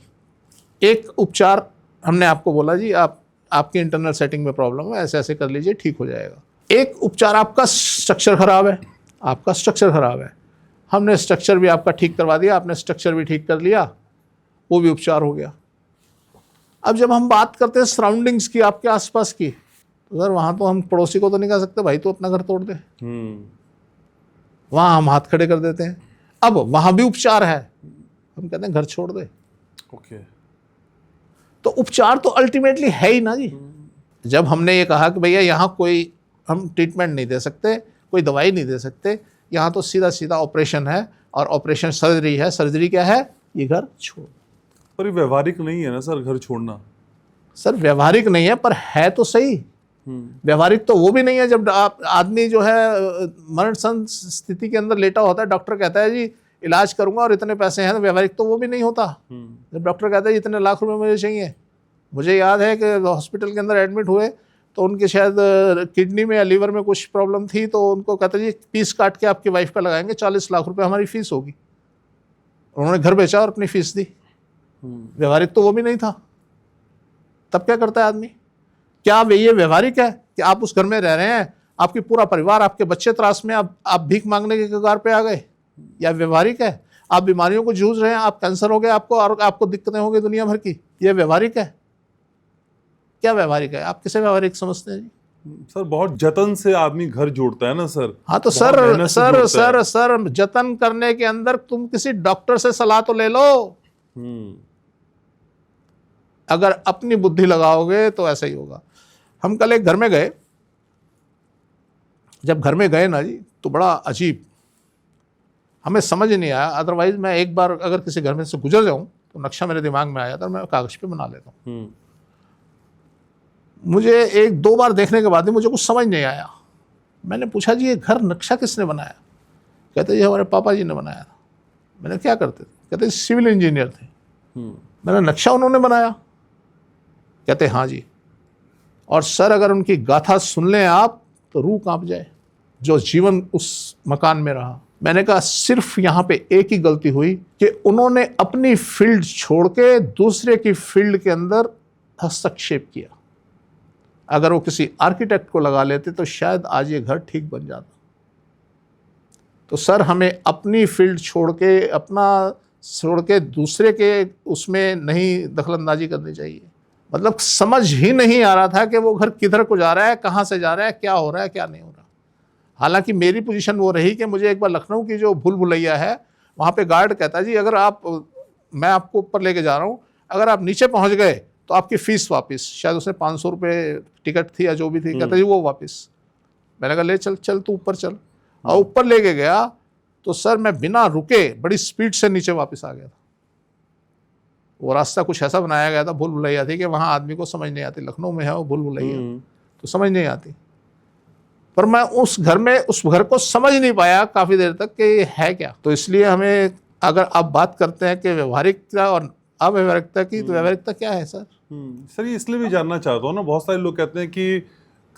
एक उपचार हमने आपको बोला जी, आपकी इंटरनल सेटिंग में प्रॉब्लम है, ऐसे ऐसे कर लीजिए ठीक हो जाएगा। एक उपचार आपका स्ट्रक्चर खराब है, आपका स्ट्रक्चर खराब है, हमने स्ट्रक्चर भी आपका ठीक करवा दिया, आपने स्ट्रक्चर भी ठीक कर लिया, वो भी उपचार हो गया। अब जब हम बात करते हैं सराउंडिंग्स की, आपके आसपास की, तो सर वहाँ तो हम पड़ोसी को तो नहीं कह सकते भाई तो अपना घर तोड़ दे, वहाँ हम हाथ खड़े कर देते हैं। अब वहाँ भी उपचार है, हम कहते हैं घर छोड़ दे। ओके। तो उपचार तो अल्टीमेटली है ही ना जी। जब हमने ये कहा कि भैया यहाँ कोई हम ट्रीटमेंट नहीं दे सकते, कोई दवाई नहीं दे सकते, यहाँ तो सीधा सीधा ऑपरेशन है, और ऑपरेशन सर्जरी है। सर्जरी क्या है? ये घर छोड़। पर ये व्यवहारिक नहीं है ना सर घर छोड़ना। सर व्यवहारिक नहीं है पर है तो सही। व्यवहारिक तो वो भी नहीं है जब आदमी जो है मरण स्थिति के अंदर लेटा होता है, डॉक्टर कहता है जी इलाज करूंगा और इतने पैसे हैं, तो व्यवहारिक तो वो भी नहीं होता। जब डॉक्टर कहता है इतने लाख रुपए मुझे चाहिए, मुझे याद है कि हॉस्पिटल के अंदर एडमिट हुए तो उनके शायद किडनी में या लीवर में कुछ प्रॉब्लम थी, तो उनको कहते जी पीस काट के आपकी वाइफ का लगाएंगे, 40 लाख रुपए हमारी फीस होगी। उन्होंने घर बेचा और अपनी फीस दी। व्यवहारिक तो वो भी नहीं था। तब क्या करता है आदमी? क्या ये व्यवहारिक है कि आप उस घर में रह रहे हैं, आपकी पूरा परिवार, आपके बच्चे त्रास में, आप भीख मांगने के कगार पे आ गए? या व्यवहारिक है? आप बीमारियों को जूझ रहे हैं, आप कैंसर हो गए आपको और आपको दिक्कतें हो गई दुनिया भर की, ये व्यवहारिक है? क्या व्यवहारिक है? आप किसे व्यवहारिक समझते हैं जी? सर बहुत जतन से आदमी घर जोड़ता है ना सर। हाँ तो सर जतन करने के अंदर तुम किसी डॉक्टर से सलाह तो ले लो। अगर अपनी बुद्धि लगाओगे तो ऐसा ही होगा। हम कल एक घर में गए, जब घर में गए ना जी तो बड़ा अजीब, हमें समझ नहीं आया। अदरवाइज मैं एक बार अगर किसी घर में से गुजर जाऊं तो नक्शा मेरे दिमाग में आ जाता है, मैं कागज पे बना लेता हूं। मुझे एक दो बार देखने के बाद ही मुझे कुछ समझ नहीं आया। मैंने पूछा जी ये घर नक्शा किसने बनाया? कहते जी हमारे पापा जी ने बनाया था। मैंने क्या करते थे? कहते सिविल इंजीनियर थे। मैंने नक्शा उन्होंने बनाया? कहते हाँ जी। और सर अगर उनकी गाथा सुन लें आप तो रूह कांप जाए, जो जीवन उस मकान में रहा। मैंने कहा सिर्फ यहाँ पे एक ही गलती हुई कि उन्होंने अपनी फील्ड छोड़ के दूसरे की फील्ड के अंदर हस्तक्षेप किया। अगर वो किसी आर्किटेक्ट को लगा लेते तो शायद आज ये घर ठीक बन जाता। तो सर हमें अपनी फील्ड छोड़ के दूसरे के उसमें नहीं दखलंदाजी करनी चाहिए। मतलब समझ ही नहीं आ रहा था कि वो घर किधर को जा रहा है, कहाँ से जा रहा है, क्या हो रहा है, क्या नहीं हो रहा। हालांकि मेरी पोजीशन वो रही कि मुझे एक बार लखनऊ की जो भूल भुलैया है वहाँ पे गार्ड कहता जी अगर मैं आपको ऊपर लेके जा रहा हूँ, अगर आप नीचे पहुँच गए तो आपकी फीस वापस, शायद उसने 500 रुपये टिकट थी या जो भी थी, कहता जी वो वापस। मैंने कहा ले चल तू ऊपर चल। और ऊपर लेके गया तो सर मैं बिना रुके बड़ी स्पीड से नीचे वापस आ गया था। वो रास्ता कुछ ऐसा बनाया गया था, भूल भुलैया थी कि वहाँ आदमी को समझ नहीं आती। लखनऊ में है वो भूल भुलैया, तो समझ नहीं आती। पर मैं उस घर को समझ नहीं पाया काफ़ी देर तक कि ये है क्या। तो इसलिए हमें, अगर आप बात करते हैं कि व्यवहारिकता और अव्यवहारिकता की, तो व्यवहारिकता क्या है सर? सर ये इसलिए भी जानना चाहता हूँ ना, बहुत सारे लोग कहते हैं कि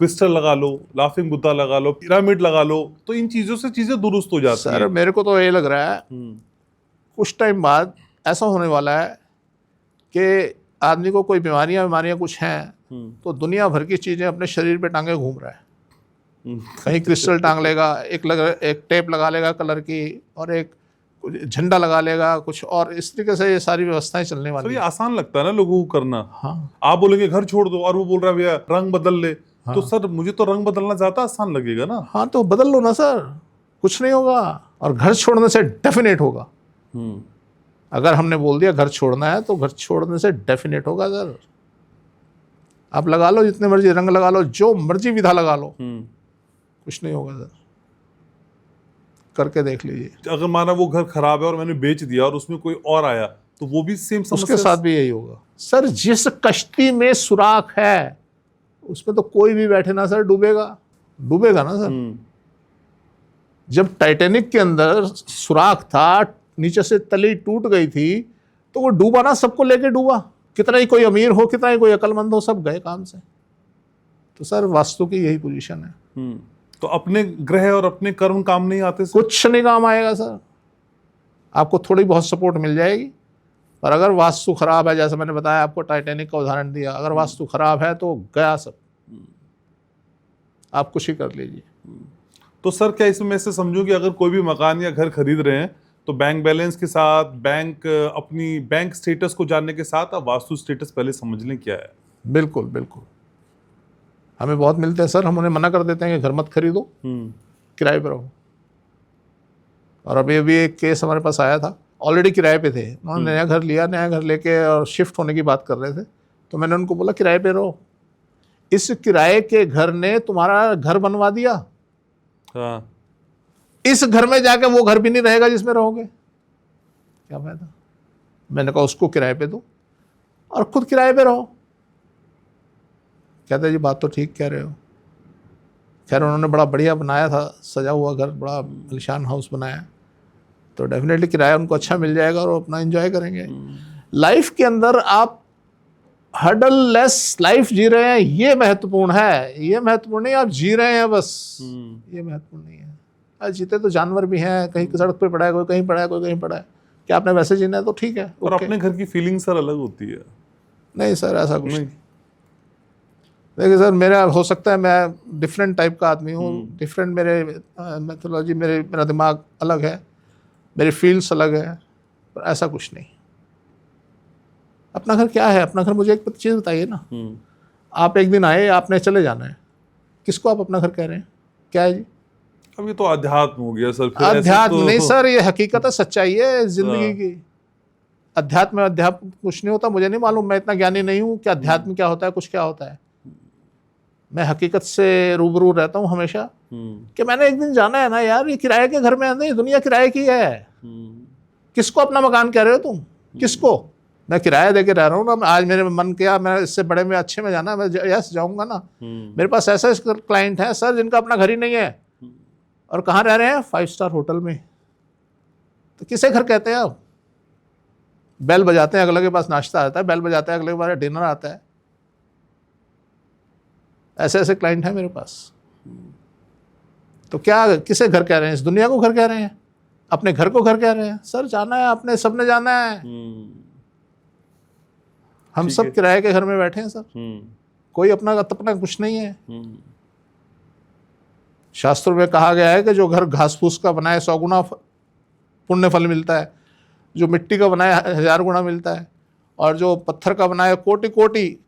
क्रिस्टल लगा लो, लाफिंग बुद्धा लगा लो, पिरामिड लगा लो, तो इन चीज़ों से चीज़ें दुरुस्त हो जाती हैं। सर मेरे को तो ये लग रहा है कुछ टाइम बाद ऐसा होने वाला है कि आदमी को कोई बीमारियां कुछ हैं तो दुनिया भर की चीज़ें अपने शरीर पे टांगे घूम रहा है। कहीं क्रिस्टल टांग लेगा, एक टेप लगा लेगा कलर की, और एक झंडा लगा लेगा कुछ, और इस तरीके से ये सारी व्यवस्थाएं चलने वाली हैं। ये आसान लगता है ना लोगों को करना। हाँ। आप बोलेंगे घर छोड़ दो और वो बोल रहा है भैया रंग बदल ले। हाँ। तो सर मुझे तो रंग बदलना ज़्यादा आसान लगेगा ना। हाँ तो बदल लो ना सर, कुछ नहीं होगा। और घर छोड़ने से डेफिनेट होगा। अगर हमने बोल दिया घर छोड़ना है तो घर छोड़ने से डेफिनेट होगा सर। आप लगा लो जितने मर्जी रंग लगा लो, जो मर्जी विधा लगा लो, कुछ नहीं होगा सर। करके देख लीजिए। अगर माना वो घर खराब है और मैंने बेच दिया और उसमें कोई और आया तो वो भी सेम समस्या? उसके साथ भी यही होगा सर। जिस कश्ती में सुराख है उसमें तो कोई भी बैठे ना सर डूबेगा, डूबेगा ना सर। जब टाइटैनिक के अंदर सुराख था, नीचे से तली टूट गई थी, तो वो डूबा ना, सबको लेके डूबा। कितना ही कोई अमीर हो, कितना ही कोई अक्लमंद हो, सब गए काम से। तो सर वास्तु की यही पोजीशन है। तो अपने ग्रह और अपने कर्म काम नहीं आते सर? कुछ नहीं काम आएगा सर। आपको थोड़ी बहुत सपोर्ट मिल जाएगी, पर अगर वास्तु खराब है, जैसे मैंने बताया आपको, टाइटैनिक का उदाहरण दिया, अगर वास्तु खराब है तो गया सब, आप कुछ ही कर लीजिए। तो सर क्या इसमें से समझूं कि अगर कोई भी मकान या घर खरीद रहे हैं तो बैंक बैलेंस के साथ, अपनी बैंक स्टेटस को जानने के साथ आप वास्तु स्टेटस पहले समझ लें क्या है? बिल्कुल बिल्कुल। हमें बहुत मिलते हैं सर, हम उन्हें मना कर देते हैं कि घर मत खरीदो, किराए पर रहो। और अभी एक केस हमारे पास आया था, ऑलरेडी किराए पे थे, उन्होंने नया घर लिया, नया घर लेके और शिफ्ट होने की बात कर रहे थे। तो मैंने उनको बोला किराए पे रहो, इस किराए के घर ने तुम्हारा घर बनवा दिया। हाँ। इस घर में जाके वो घर भी नहीं रहेगा जिसमें रहोगे, क्या फायदा। मैंने कहा उसको किराए पे दो और खुद किराए पे रहो। कहते जी बात तो ठीक कह रहे हो। खैर उन्होंने बड़ा बढ़िया बनाया था, सजा हुआ घर, बड़ा आलीशान हाउस बनाया, तो डेफिनेटली किराया उनको अच्छा मिल जाएगा और वो अपना एंजॉय करेंगे। लाइफ के अंदर आप हर्डल लेस लाइफ जी रहे हैं, ये महत्वपूर्ण है। ये महत्वपूर्ण नहीं आप जी रहे हैं बस, ये महत्वपूर्ण नहीं है। आज जीते तो जानवर भी हैं, कहीं सड़क पे पड़ा है, कोई कहीं पड़ा है, कोई कहीं पड़ा है। क्या आपने वैसे जीना है तो ठीक है। और अपने घर की फीलिंग सर अलग होती है। नहीं सर ऐसा कुछ नहीं। देखिए सर, मेरा हो सकता है मैं डिफरेंट टाइप का आदमी हूँ, डिफरेंट मेरे मैथोलॉजी, मेरा दिमाग अलग है, मेरी फील्ड्स अलग है, पर ऐसा कुछ नहीं। अपना घर क्या है? अपना घर, मुझे एक चीज़ बताइए ना, आप एक दिन आए, आपने चले जाना है, किसको आप अपना घर कह रहे हैं? क्या है जी? अब ये तो अध्यात्म हो गया सर। फिर अध्यात्म तो... नहीं सर, ये हकीकत है, सच्चाई है जिंदगी की। अध्यात्म कुछ नहीं होता, मुझे नहीं मालूम, मैं इतना ज्ञानी नहीं हूँ कि अध्यात्म क्या होता है, कुछ क्या होता है। मैं हकीकत से रूबरू रहता हूँ हमेशा कि मैंने एक दिन जाना है ना यार। ये किराए के घर में नहीं, दुनिया किराए की है। किसको अपना मकान कह रहे हो तुम? किसको? मैं किराया दे के रह रहा हूँ ना। आज मेरे मन किया मैं इससे बड़े में अच्छे में जाना, मैं यस जाऊँगा ना। मेरे पास ऐसे क्लाइंट हैं सर जिनका अपना घर ही नहीं है और कहाँ रह रहे हैं? 5 स्टार होटल में। तो किसे घर कहते हैं आप? बेल बजाते हैं, अगले के पास नाश्ता आता है, बेल बजाते हैं, अगले के पास डिनर आता है। ऐसे ऐसे क्लाइंट हैं मेरे पास। तो क्या किसे घर कह रहे हैं? इस दुनिया को घर कह रहे हैं? अपने घर को घर कह रहे हैं? सर जाना है, अपने सबने जाना है। हम सब किराए के घर में बैठे हैं सर, कोई अपना कुछ नहीं है। शास्त्रों में कहा गया है कि जो घर घास फूस का बनाए 100 गुना पुण्य फल मिलता है, जो मिट्टी का बनाए 1000 गुना मिलता है, और जो पत्थर का बनाए कोटि कोटि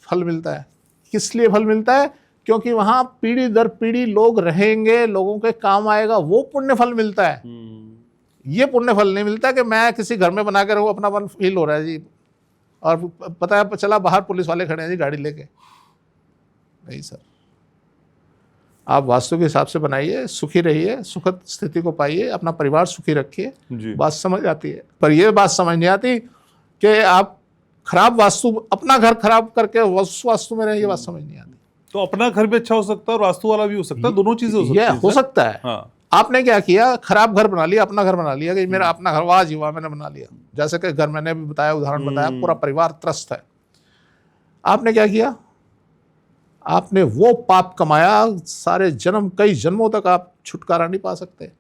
फल मिलता है। किस लिए फल मिलता है? क्योंकि वहां पीढ़ी दर पीढ़ी लोग रहेंगे, लोगों के काम आएगा, वो पुण्य फल मिलता है। ये पुण्य फल नहीं मिलता कि मैं किसी घर में बना के रहूं, अपना मन फील हो रहा है जी, और पता है चला बाहर पुलिस वाले खड़े हैं जी गाड़ी लेके। नहीं सर, आप वास्तु के हिसाब से बनाइए, सुखी रहिए, सुखद स्थिति को पाइए, अपना परिवार सुखी रखिए, बात समझ आती है। पर यह बात समझ नहीं आती कि आप खराब वास्तु, अपना घर खराब करके वास्तु में रहे, ये बात समझ नहीं आती। तो अपना घर भी अच्छा हो सकता है और वास्तु वाला भी हो सकता है, दोनों चीजें हो सकती है। हो सकता है। हाँ। आपने क्या किया? खराब घर बना लिया, अपना घर बना लिया कि मेरा अपना घर, वाह जी वाह मैंने बना लिया। जैसे कि घर मैंने भी बताया, उदाहरण बताया, पूरा परिवार त्रस्त है। आपने क्या किया? आपने वो पाप कमाया, सारे जन्म, कई जन्मों तक आप छुटकारा नहीं पा सकते।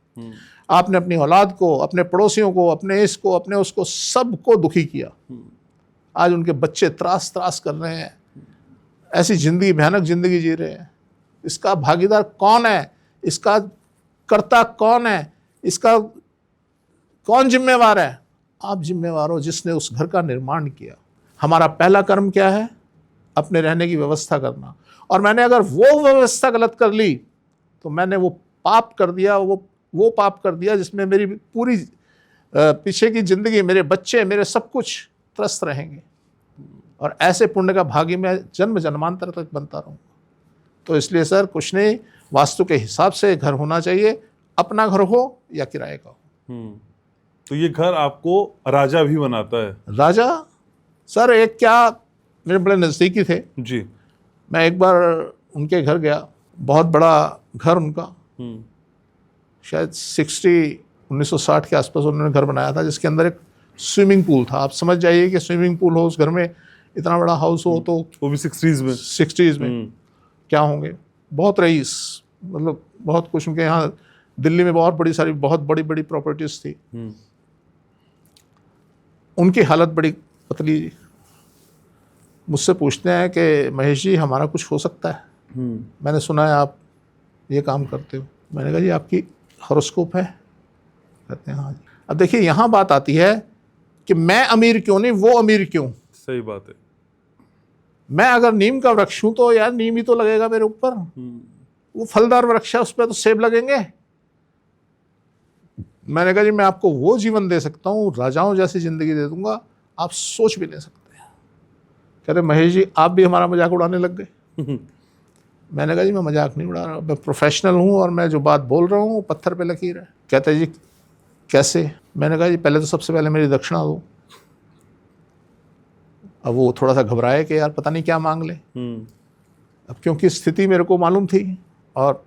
आपने अपनी औलाद को, अपने पड़ोसियों को, अपने इसको, अपने उसको, सबको दुखी किया। आज उनके बच्चे त्रास त्रास कर रहे हैं, ऐसी जिंदगी, भयानक जिंदगी जी रहे हैं। इसका भागीदार कौन है? इसका कर्ता कौन है? इसका कौन जिम्मेवार है? आप जिम्मेवार हो जिसने उस घर का निर्माण किया। हमारा पहला कर्म क्या है? अपने रहने की व्यवस्था करना। और मैंने अगर वो व्यवस्था गलत कर ली तो मैंने वो पाप कर दिया, वो पाप कर दिया जिसमें मेरी पूरी पीछे की जिंदगी, मेरे बच्चे, मेरे सब कुछ त्रस्त रहेंगे। और ऐसे पुण्य का भागी मैं जन्म जन्मांतर तक बनता रहूँगा। तो इसलिए सर कुछ नहीं, वास्तु के हिसाब से घर होना चाहिए, अपना घर हो या किराए का हो। तो ये घर आपको राजा भी बनाता है? राजा सर, एक क्या, मेरे बड़े नज़दीकी थे जी, मैं एक बार उनके घर गया, बहुत बड़ा घर उनका, शायद 1960 के आसपास उन्होंने घर बनाया था, जिसके अंदर एक स्विमिंग पूल था। आप समझ जाइए कि स्विमिंग पूल हो उस घर में, इतना बड़ा हाउस हो तो वो भी 60s में। 60s में क्या होंगे, बहुत रईस, मतलब बहुत कुछ। उनके यहाँ दिल्ली में बहुत बड़ी सारी, बहुत बड़ी बड़ी प्रॉपर्टीज थी। उनकी हालत बड़ी पतली। मुझसे पूछते हैं कि महेश जी हमारा कुछ हो सकता है? मैंने सुना है आप ये काम करते हो। मैंने कहा जी आपकी हॉरोस्कोप है? कहते हैं हाँ जी। अब देखिए यहाँ बात आती है कि मैं अमीर क्यों नहीं, वो अमीर क्यों। सही बात है। मैं अगर नीम का वृक्ष हूं तो यार नीम ही तो लगेगा मेरे ऊपर। वो फलदार वृक्ष है, उस पर तो सेब लगेंगे। मैंने कहा जी मैं आपको वो जीवन दे सकता हूँ, राजाओं जैसी जिंदगी दे दूंगा, आप सोच भी नहीं सकते। कहते महेश जी आप भी हमारा मजाक उड़ाने लग गए। मैंने कहा जी मैं मजाक नहीं उड़ा रहा, मैं प्रोफेशनल हूँ और मैं जो बात बोल रहा हूँ वो पत्थर पे लकीर है। कहते जी कैसे? मैंने कहा जी पहले तो सबसे पहले मेरी दक्षिणा दो। अब वो थोड़ा सा घबराए कि यार पता नहीं क्या मांग ले। अब क्योंकि स्थिति मेरे को मालूम थी और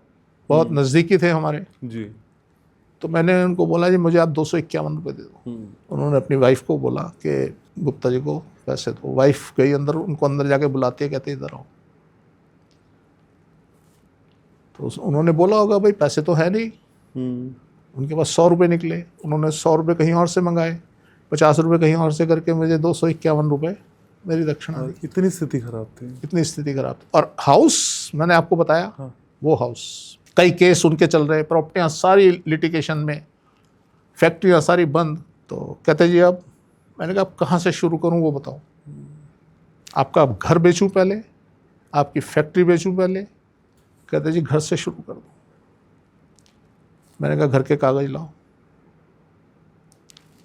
बहुत नज़दीकी थे हमारे जी, तो मैंने उनको बोला जी मुझे आप 251 रुपये दे दो। उन्होंने अपनी वाइफ को बोला कि गुप्ता जी को पैसे दो। वाइफ गई अंदर, उनको अंदर जाके बुलाती है, कहते इधर आओ। तो उन्होंने बोला होगा भाई पैसे तो है नहीं। उनके पास 100 रुपये निकले। उन्होंने 100 रुपये कहीं और से मंगाए, 50 रुपये कहीं और से करके मुझे 251 रुपये मेरी दक्षिणा दी। इतनी स्थिति खराब थी, इतनी स्थिति खराब थी। और हाउस मैंने आपको बताया, हाँ। वो हाउस, कई केस उनके चल रहे, प्रॉपर्टियाँ सारी लिटिगेशन में, फैक्ट्रियाँ सारी बंद। तो कहते जी अब, मैंने कहा अब कहाँ से शुरू करूँ वो बताओ। आपका घर बेचूँ पहले, आपकी फैक्ट्री बेचूँ पहले? कहते जी घर से शुरू कर दो। मैंने कहा घर के कागज़ लाओ।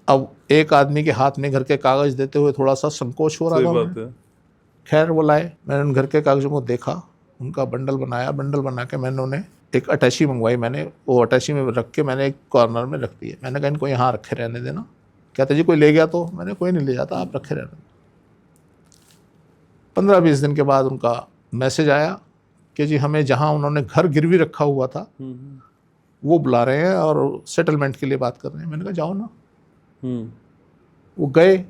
अब एक आदमी के हाथ में घर के कागज़ देते हुए थोड़ा सा संकोच हो रहा था। खैर वो लाए, मैंने उन घर के कागज़ों को देखा, उनका बंडल बनाया। बंडल बना के मैंने उन्हें एक अटैची मंगवाई। मैंने वो अटैची में रख के मैंने एक कॉर्नर में रख दिए। मैंने कहा इनको यहाँ रखे रहने देना। कहते जी कोई ले गया तो? मैंने कोई नहीं ले जाता, आप रखे रहने। 15-20 दिन के बाद उनका मैसेज आया कि जी हमें जहाँ उन्होंने घर गिरवी रखा हुआ था वो बुला रहे हैं और सेटलमेंट के लिए बात कर रहे हैं। मैंने कहा जाओ ना। वो गए,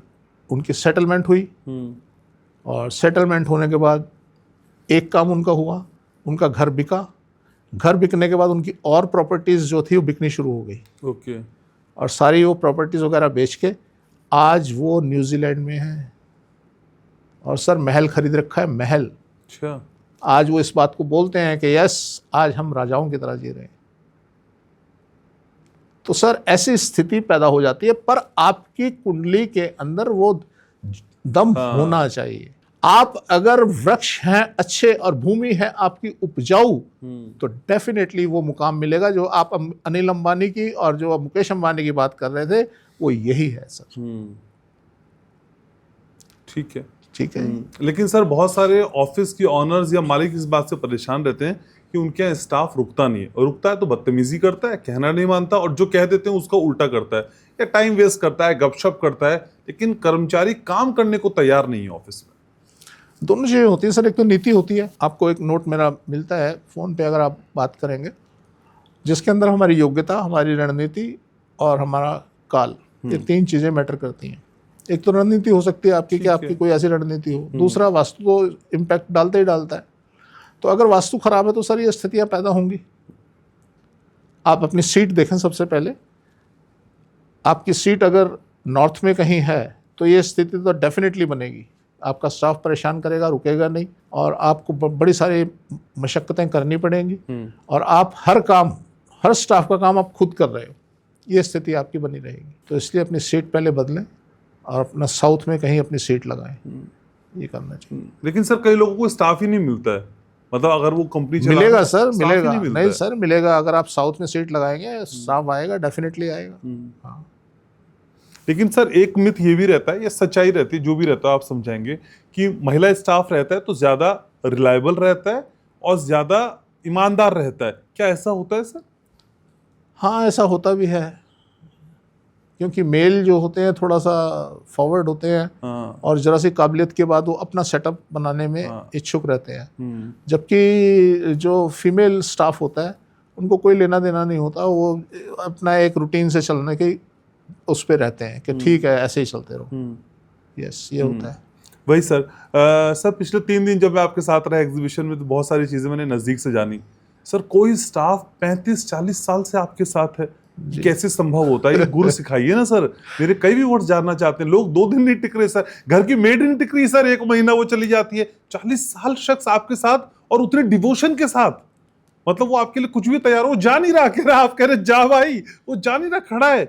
उनकी सेटलमेंट हुई और सेटलमेंट होने के बाद एक काम उनका हुआ, उनका घर बिका। घर बिकने के बाद उनकी और प्रॉपर्टीज़ जो थी वो बिकनी शुरू हो गई। ओके। और सारी वो प्रॉपर्टीज़ वगैरह बेच के आज वो न्यूजीलैंड में हैं और सर महल खरीद रखा है, महल। अच्छा। आज वो इस बात को बोलते हैं कि यस आज हम राजाओं की तरह जी रहे हैं। तो सर ऐसी स्थिति पैदा हो जाती है, पर आपकी कुंडली के अंदर वो दम होना चाहिए। आप अगर वृक्ष हैं अच्छे और भूमि है आपकी उपजाऊ, तो डेफिनेटली वो मुकाम मिलेगा। जो आप अनिल अंबानी की और जो मुकेश अंबानी की बात कर रहे थे वो यही है सर। ठीक है, ठीक है। लेकिन सर बहुत सारे ऑफिस की ऑनर्स या मालिक इस बात से परेशान रहते हैं कि उनके यहाँ स्टाफ रुकता नहीं है, और रुकता है तो बदतमीजी करता है, कहना नहीं मानता, और जो कह देते हैं उसका उल्टा करता है या टाइम वेस्ट करता है, गपशप करता है, लेकिन कर्मचारी काम करने को तैयार नहीं है ऑफिस में। दोनों चीज़ें होती है सर। एक तो नीति होती है, आपको एक नोट मेरा मिलता है फ़ोन पे अगर आप बात करेंगे, जिसके अंदर हमारी योग्यता, हमारी रणनीति और हमारा काल, ये 3 चीज़ें मैटर करती हैं। एक तो रणनीति हो सकती है आपकी कि आपकी कोई ऐसी रणनीति हो। दूसरा वास्तु तो इम्पैक्ट डालता ही डालता है। तो अगर वास्तु खराब है तो सर ये स्थितियाँ पैदा होंगी। आप अपनी सीट देखें सबसे पहले। आपकी सीट अगर नॉर्थ में कहीं है तो ये स्थिति तो डेफिनेटली बनेगी। आपका स्टाफ परेशान करेगा, रुकेगा नहीं, और आपको बड़ी सारी मशक्क़तें करनी पड़ेंगी, और आप हर काम, हर स्टाफ का काम आप खुद कर रहे हो, ये स्थिति आपकी बनी रहेगी। तो इसलिए अपनी सीट पहले बदलें और अपना साउथ में कहीं अपनी सीट लगाएं, ये करना चाहिए। लेकिन सर कई लोगों को स्टाफ ही नहीं मिलता है, मतलब अगर वो कंपनी मिलेगा सर, मिलेगा। नहीं सर मिलेगा, अगर आप साउथ में सीट लगाएंगे स्टाफ आएगा, डेफिनेटली आएगा। हाँ। लेकिन सर एक मिथ ये भी रहता है, या सच्चाई रहती है, जो भी रहता है आप समझाएंगे, कि महिला स्टाफ रहता है तो ज्यादा रिलायबल रहता है और ज्यादा ईमानदार रहता है। क्या ऐसा होता है सर? हाँ ऐसा होता भी है, क्योंकि मेल जो होते हैं थोड़ा सा फॉरवर्ड होते हैं हाँ, और जरा सी काबिलियत के बाद वो अपना सेटअप बनाने में हाँ। इच्छुक रहते हैं, जबकि जो फीमेल स्टाफ होता है उनको कोई लेना देना नहीं होता, वो अपना एक रूटीन से चलने की उस पे रहते हैं कि ठीक है ऐसे ही चलते रहो। यस, ये होता है। वही सर। सर पिछले 3 दिन जब मैं आपके साथ रहा एग्जीबिशन में तो बहुत सारी चीजें मैंने नजदीक से जानी। सर कोई स्टाफ 35-40 साल से आपके साथ है, कैसे संभव होता है? ये गुर सिखाइए ना सर। मेरे कई व्यूअर्स जानना चाहते हैं। लोग 2 दिन नहीं टिक रहे सर, घर की मेड नहीं टिक रही सर, 1 महीना वो चली जाती है। 40 साल शख्स आपके साथ और उतने डिवोशन के साथ, मतलब वो आपके लिए कुछ भी तैयार हो, जा नहीं रहा, कह रहा आप कह रहे जा भाई, वो जा नहीं रहा, खड़ा है।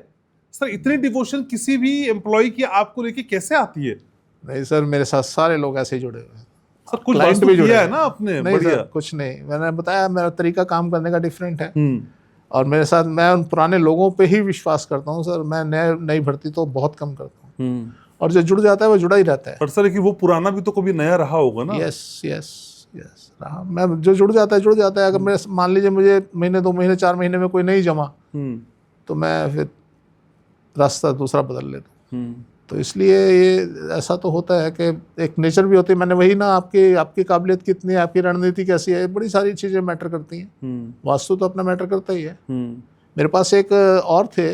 सर इतनी डिवोशन किसी भी एम्प्लॉय की आपको लेके कैसे आती है? नहीं सर, मेरे साथ सारे लोग ऐसे ही जुड़े हुए हैं। सर कुछ क्लाइंट वस्तु भी जुड़े किया है हैं। ना आपने? नहीं बढ़िया। सर, कुछ नहीं, मैंने बताया मेरा तरीका काम करने का डिफरेंट है और मेरे साथ मैं उन पुराने लोगों पे ही विश्वास करता हूँ सर। मैं नई भर्ती तो बहुत कम करता हूँ और जो जुड़ जाता है वो जुड़ा ही रहता है। पर सर कि वो पुराना भी तो कभी नया रहा होगा ना? यस यस यस रहा। मैं जो जुड़ जाता है जुड़ जाता है। अगर मैं मान लीजिए मुझे महीने 2 महीने 4 महीने में कोई नहीं जमा तो मैं फिर रास्ता दूसरा बदल लेता हूँ। तो इसलिए ये ऐसा तो होता है कि एक नेचर भी होती है। मैंने वही ना आपकी काबिलियत कितनी है, आपकी रणनीति कैसी है, बड़ी सारी चीज़ें मैटर करती हैं। वास्तु तो अपना मैटर करता ही है। मेरे पास एक और थे,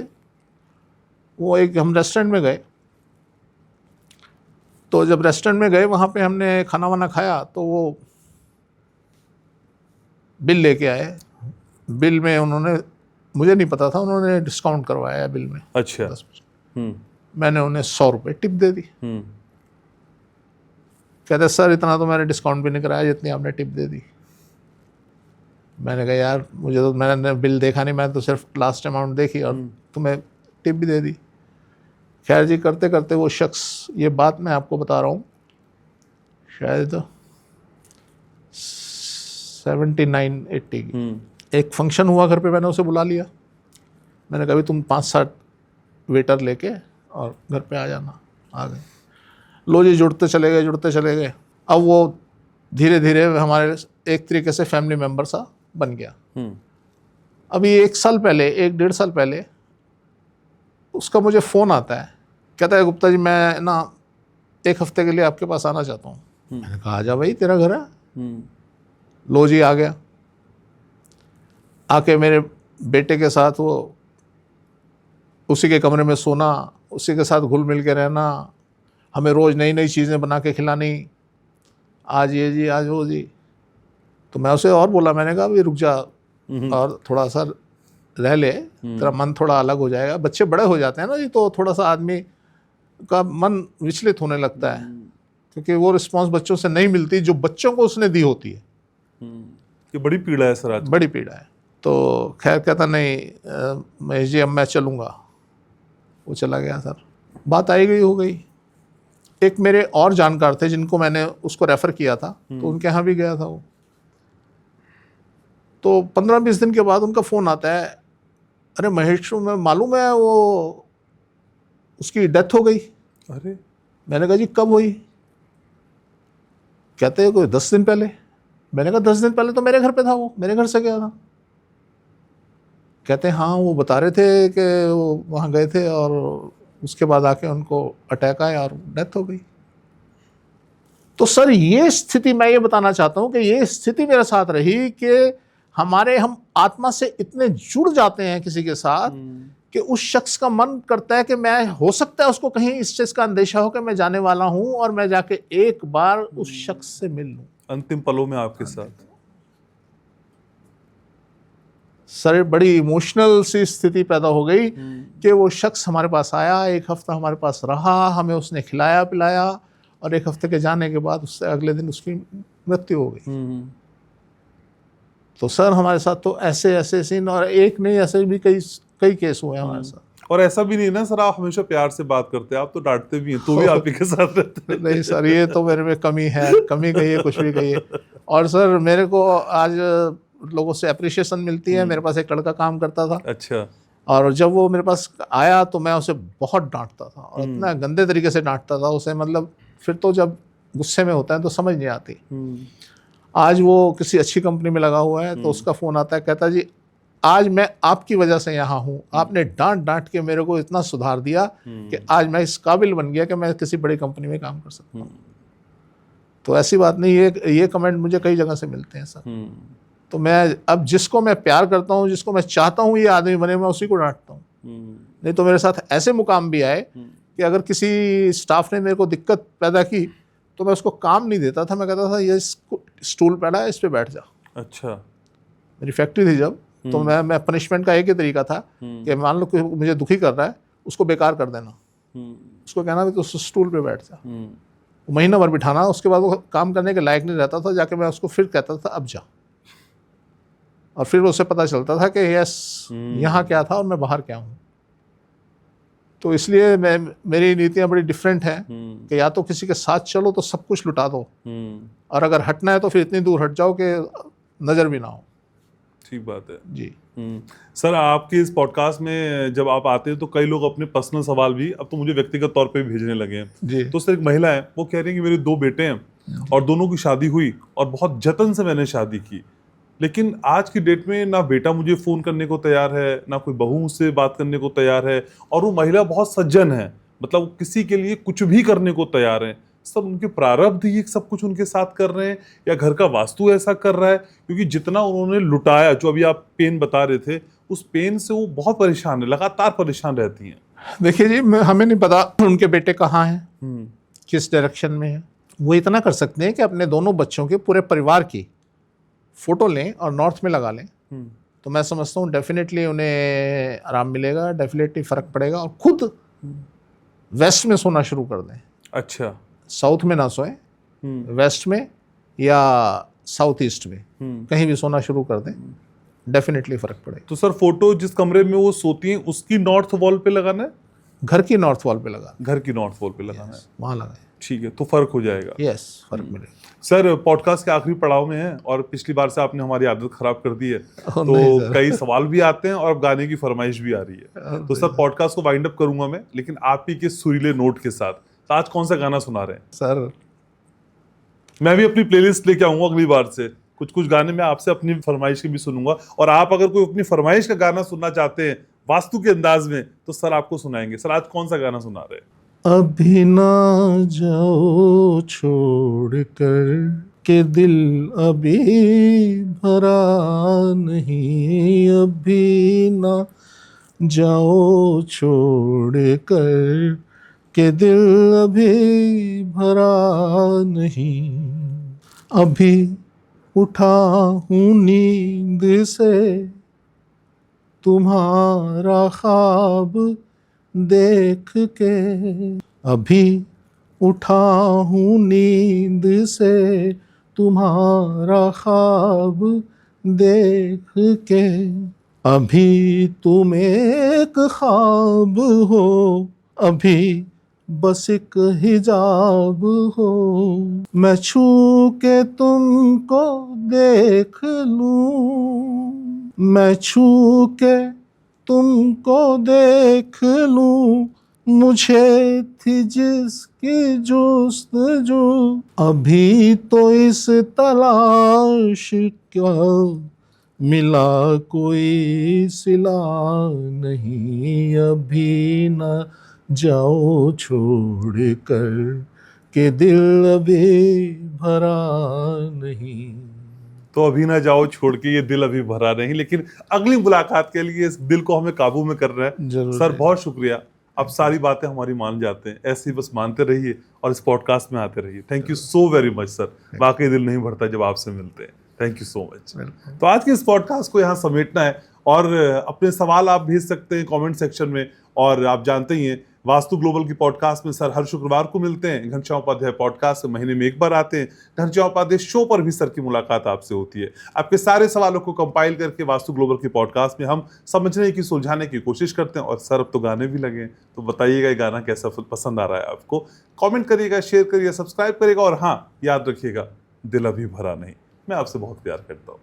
वो एक हम रेस्टोरेंट में गए, तो जब रेस्टोरेंट में गए वहाँ पे हमने खाना वाना खाया तो वो बिल लेके आए। बिल में उन्होंने, मुझे नहीं पता था, उन्होंने डिस्काउंट करवाया बिल में। अच्छा। 10%। मैंने उन्हें 100 रुपये टिप दे दी। कहते सर इतना तो मैंने डिस्काउंट भी नहीं कराया जितनी आपने टिप दे दी। मैंने कहा यार मुझे तो, मैंने बिल देखा नहीं, मैंने तो सिर्फ लास्ट अमाउंट देखी और तुम्हें टिप भी दे दी। खैर जी, करते करते वो शख्स, ये बात मैं आपको बता रहा हूँ, शायद 79-80 की, एक फंक्शन हुआ घर पे, मैंने उसे बुला लिया। मैंने कहा तुम 5-7 वेटर लेके और घर पे आ जाना। आ गए, लो जी, जुड़ते चले गए। अब वो धीरे धीरे हमारे एक तरीके से फैमिली मेम्बर सा बन गया। अभी 1 साल पहले, 1-1.5 साल पहले उसका मुझे फ़ोन आता है, कहता है गुप्ता जी मैं ना 1 हफ्ते के लिए आपके पास आना चाहता हूँ। मैंने कहा आजा भाई, तेरा घर है। लो जी, आ गया। आके मेरे बेटे के साथ वो उसी के कमरे में सोना, उसी के साथ घुल मिल के रहना, हमें रोज़ नई नई चीज़ें बना के खिलानी, आज ये जी आज वो जी। तो मैं उसे और बोला, मैंने कहा अभी रुक जा और थोड़ा सा रह ले, तेरा मन थोड़ा अलग हो जाएगा। बच्चे बड़े हो जाते हैं ना जी, तो थोड़ा सा आदमी का मन विचलित होने लगता है, क्योंकि वो रिस्पॉन्स बच्चों से नहीं मिलती जो बच्चों को उसने दी होती है। ये बड़ी पीड़ा है सर आज। बड़ी पीड़ा है। तो खैर कहता नहीं महेश जी अब मैं चलूँगा। वो चला गया सर। बात आई गई हो गई। एक मेरे और जानकार थे जिनको मैंने उसको रेफ़र किया था, तो उनके यहाँ भी गया था वो। तो 15-20 दिन के बाद उनका फ़ोन आता है, अरे महेश मैं मालूम है वो उसकी डेथ हो गई। अरे मैंने कहा जी कब हुई? कहते हैं कोई 10 दिन पहले। मैंने कहा 10 दिन पहले तो मेरे घर पे था, वो मेरे घर से गया था। कहते हैं हाँ, वो बता रहे थे कि वो वहाँ गए थे और उसके बाद आके उनको अटैक आया और डेथ हो गई। तो सर ये स्थिति, मैं ये बताना चाहता हूँ कि ये स्थिति मेरे साथ रही कि हम आत्मा से इतने जुड़ जाते हैं किसी के साथ कि उस शख्स का मन करता है कि मैं, हो सकता है उसको कहीं इस चीज़ का अंदेशा हो कि मैं जाने वाला हूँ और मैं जाके एक बार उस शख्स से मिल लूँ अंतिम पलों में आपके साथ। सर बड़ी इमोशनल सी स्थिति पैदा हो गई कि वो शख्स हमारे पास आया, 1 हफ्ता हमारे पास रहा, हमें उसने खिलाया पिलाया और 1 हफ्ते के जाने के बाद उससे अगले दिन उसकी मृत्यु हो गई। तो सर हमारे साथ तो ऐसे सीन, और एक नहीं, ऐसे भी कई केस हुए हमारे साथ। और ऐसा भी नहीं ना सर, आप हमेशा प्यार से बात करते हैं, आप तो डांटते भी हैं, तो भी आप ही के साथ रहते हैं। नहीं सर, ये तो मेरे में कमी है, कमी कहिए कुछ भी कहिए। और सर मेरे को आज लोगों से अप्रिशिएशन मिलती है। मेरे पास एक लड़का काम करता था। अच्छा। और जब वो मेरे पास आया तो मैं उसे बहुत डांटता था और इतना गंदे तरीके से डांटता था उसे, मतलब फिर तो जब गुस्से में होता है तो समझ नहीं आती। आज वो किसी अच्छी कंपनी में लगा हुआ है, तो उसका फ़ोन आता है, कहता जी आज मैं आपकी वजह से यहाँ हूँ, आपने डांट डांट के मेरे को इतना सुधार दिया कि आज मैं इस काबिल बन गया कि मैं किसी बड़ी कंपनी में काम कर सकता हूँ। तो ऐसी बात नहीं, ये कमेंट मुझे कई जगह से मिलते हैं सर। तो मैं अब जिसको मैं प्यार करता हूँ, जिसको मैं चाहता हूँ ये आदमी बने, मैं उसी को डांटता हूँ। नहीं तो मेरे साथ ऐसे मुकाम भी आए कि अगर किसी स्टाफ ने मेरे को दिक्कत पैदा की तो मैं उसको काम नहीं देता था, मैं कहता था ये स्टूल पड़ा है, इस पे बैठ जा। अच्छा। मेरी फैक्ट्री थी जब, तो मैं पनिशमेंट का एक ही तरीका था कि मान लो कि मुझे दुखी कर रहा है, उसको बेकार कर देना, उसको कहना तो स्टूल पे बैठ जा, महीना भर बिठाना, उसके बाद वो काम करने के लायक नहीं रहता था, जाके मैं उसको फिर कहता था अब जा, और फिर उसे पता चलता था कि यस यहाँ क्या था और मैं बाहर क्या हूँ। तो इसलिए मेरी नीतियाँ बड़ी डिफरेंट हैं कि या तो किसी के साथ चलो तो सब कुछ लुटा दो, और अगर हटना है तो फिर इतनी दूर हट जाओ कि नज़र भी ना हो। ठीक बात है जी। सर, आपके इस पॉडकास्ट में जब आप आते हैं तो कई लोग अपने पर्सनल सवाल भी अब तो मुझे व्यक्तिगत तौर पे भेजने लगे हैं। जी। तो सर, एक महिला है, वो कह रही है कि मेरे 2 बेटे हैं और दोनों की शादी हुई और बहुत जतन से मैंने शादी की, लेकिन आज की डेट में ना बेटा मुझे फोन करने को तैयार है, ना कोई बहू मुझसे बात करने को तैयार है, और वो महिला बहुत सज्जन है, मतलब वो किसी के लिए कुछ भी करने को तैयार है। सर, उनके प्रारब्ध ये सब कुछ उनके साथ कर रहे हैं या घर का वास्तु ऐसा कर रहा है? क्योंकि जितना उन्होंने लुटाया, जो अभी आप पेन बता रहे थे, उस पेन से वो बहुत परेशान है, लगातार परेशान रहती हैं। देखिए जी, हमें नहीं पता उनके बेटे कहाँ हैं, किस डायरेक्शन में है। वो इतना कर सकते हैं कि अपने दोनों बच्चों के पूरे परिवार की फोटो लें और नॉर्थ में लगा लें, तो मैं समझता हूँ डेफिनेटली उन्हें आराम मिलेगा, डेफिनेटली फ़र्क पड़ेगा, और खुद वेस्ट में सोना शुरू कर दें। अच्छा। साउथ में ना सोएं, वेस्ट में या साउथ ईस्ट में कहीं भी सोना शुरू कर दें, डेफिनेटली फ़र्क पड़ेगा। तो सर, फोटो जिस कमरे में वो सोती हैं उसकी नॉर्थ वॉल पे लगाना है? घर की नॉर्थ वॉल पे लगा, घर की नॉर्थ वॉल पे लगाना है, वहाँ लगाएं। ठीक है, तो फ़र्क हो जाएगा। यस, फ़र्क मिलेगा। सर, पॉडकास्ट के आखिरी पड़ाव में है और पिछली बार से आपने हमारी आदत खराब कर दी है, तो कई सवाल भी आते हैं और गाने की फरमाइश भी आ रही है। तो सर, पॉडकास्ट को वाइंड अप करूंगा मैं, लेकिन आप ही के सुरीले नोट के साथ। तो आज कौन सा गाना सुना रहे हैं सर? मैं भी अपनी प्लेलिस्ट लेके आऊंगा अगली बार से, कुछ गाने मैं आपसे अपनी फरमाइश के भी सुनूंगा, और आप अगर कोई अपनी फरमाइश का गाना सुनना चाहते हैं वास्तु के अंदाज में तो सर आपको सुनाएंगे। सर, आज कौन सा गाना सुना रहे हैं? अभी ना जाओ छोड़ कर के दिल अभी भरा नहीं, अभी ना जाओ छोड़ कर के दिल अभी भरा नहीं, अभी उठा हूँ नींद से तुम्हारा ख्वाब देख के, अभी उठा हूँ नींद से तुम्हारा ख्वाब देख के, अभी तुम एक ख्वाब हो, अभी बस एक हिजाब हो, मैं छू के तुमको देख लूं, मैं छू के तुमको देख लूं, मुझे थी जिसकी जुस्तजू, अभी तो इस तलाश का मिला कोई सिला नहीं, अभी न जाओ छोड़ कर के दिल अभी भरा नहीं। तो अभी ना जाओ छोड़ के ये दिल अभी भरा नहीं, लेकिन अगली मुलाकात के लिए इस दिल को हमें काबू में करना है। सर, बहुत शुक्रिया, आप सारी बातें हमारी मान जाते हैं, ऐसे ही बस मानते रहिए और इस पॉडकास्ट में आते रहिए। Thank you so very much sir, वाकई दिल नहीं भरता जब आपसे मिलते हैं। Thank you so much. तो आज के इस पॉडकास्ट को यहाँ समेटना है, और अपने सवाल आप भेज सकते हैं कमेंट सेक्शन में, और आप जानते ही हैं वास्तु ग्लोबल की पॉडकास्ट में सर हर शुक्रवार को मिलते हैं। घनश्याम उपाध्याय पॉडकास्ट महीने में एक बार आते हैं। घनश्याम उपाध्याय शो पर भी सर की मुलाकात आपसे होती है। आपके सारे सवालों को कंपाइल करके वास्तु ग्लोबल की पॉडकास्ट में हम समझने की, सुलझाने की कोशिश करते हैं। और सर, अब तो गाने भी लगे, तो बताइएगा ये गाना कैसा पसंद आ रहा है आपको। कॉमेंट करिएगा, शेयर करिएगा, सब्सक्राइब करिएगा, और हाँ, याद रखिएगा, दिल अभी भरा नहीं। मैं आपसे बहुत प्यार करता हूँ।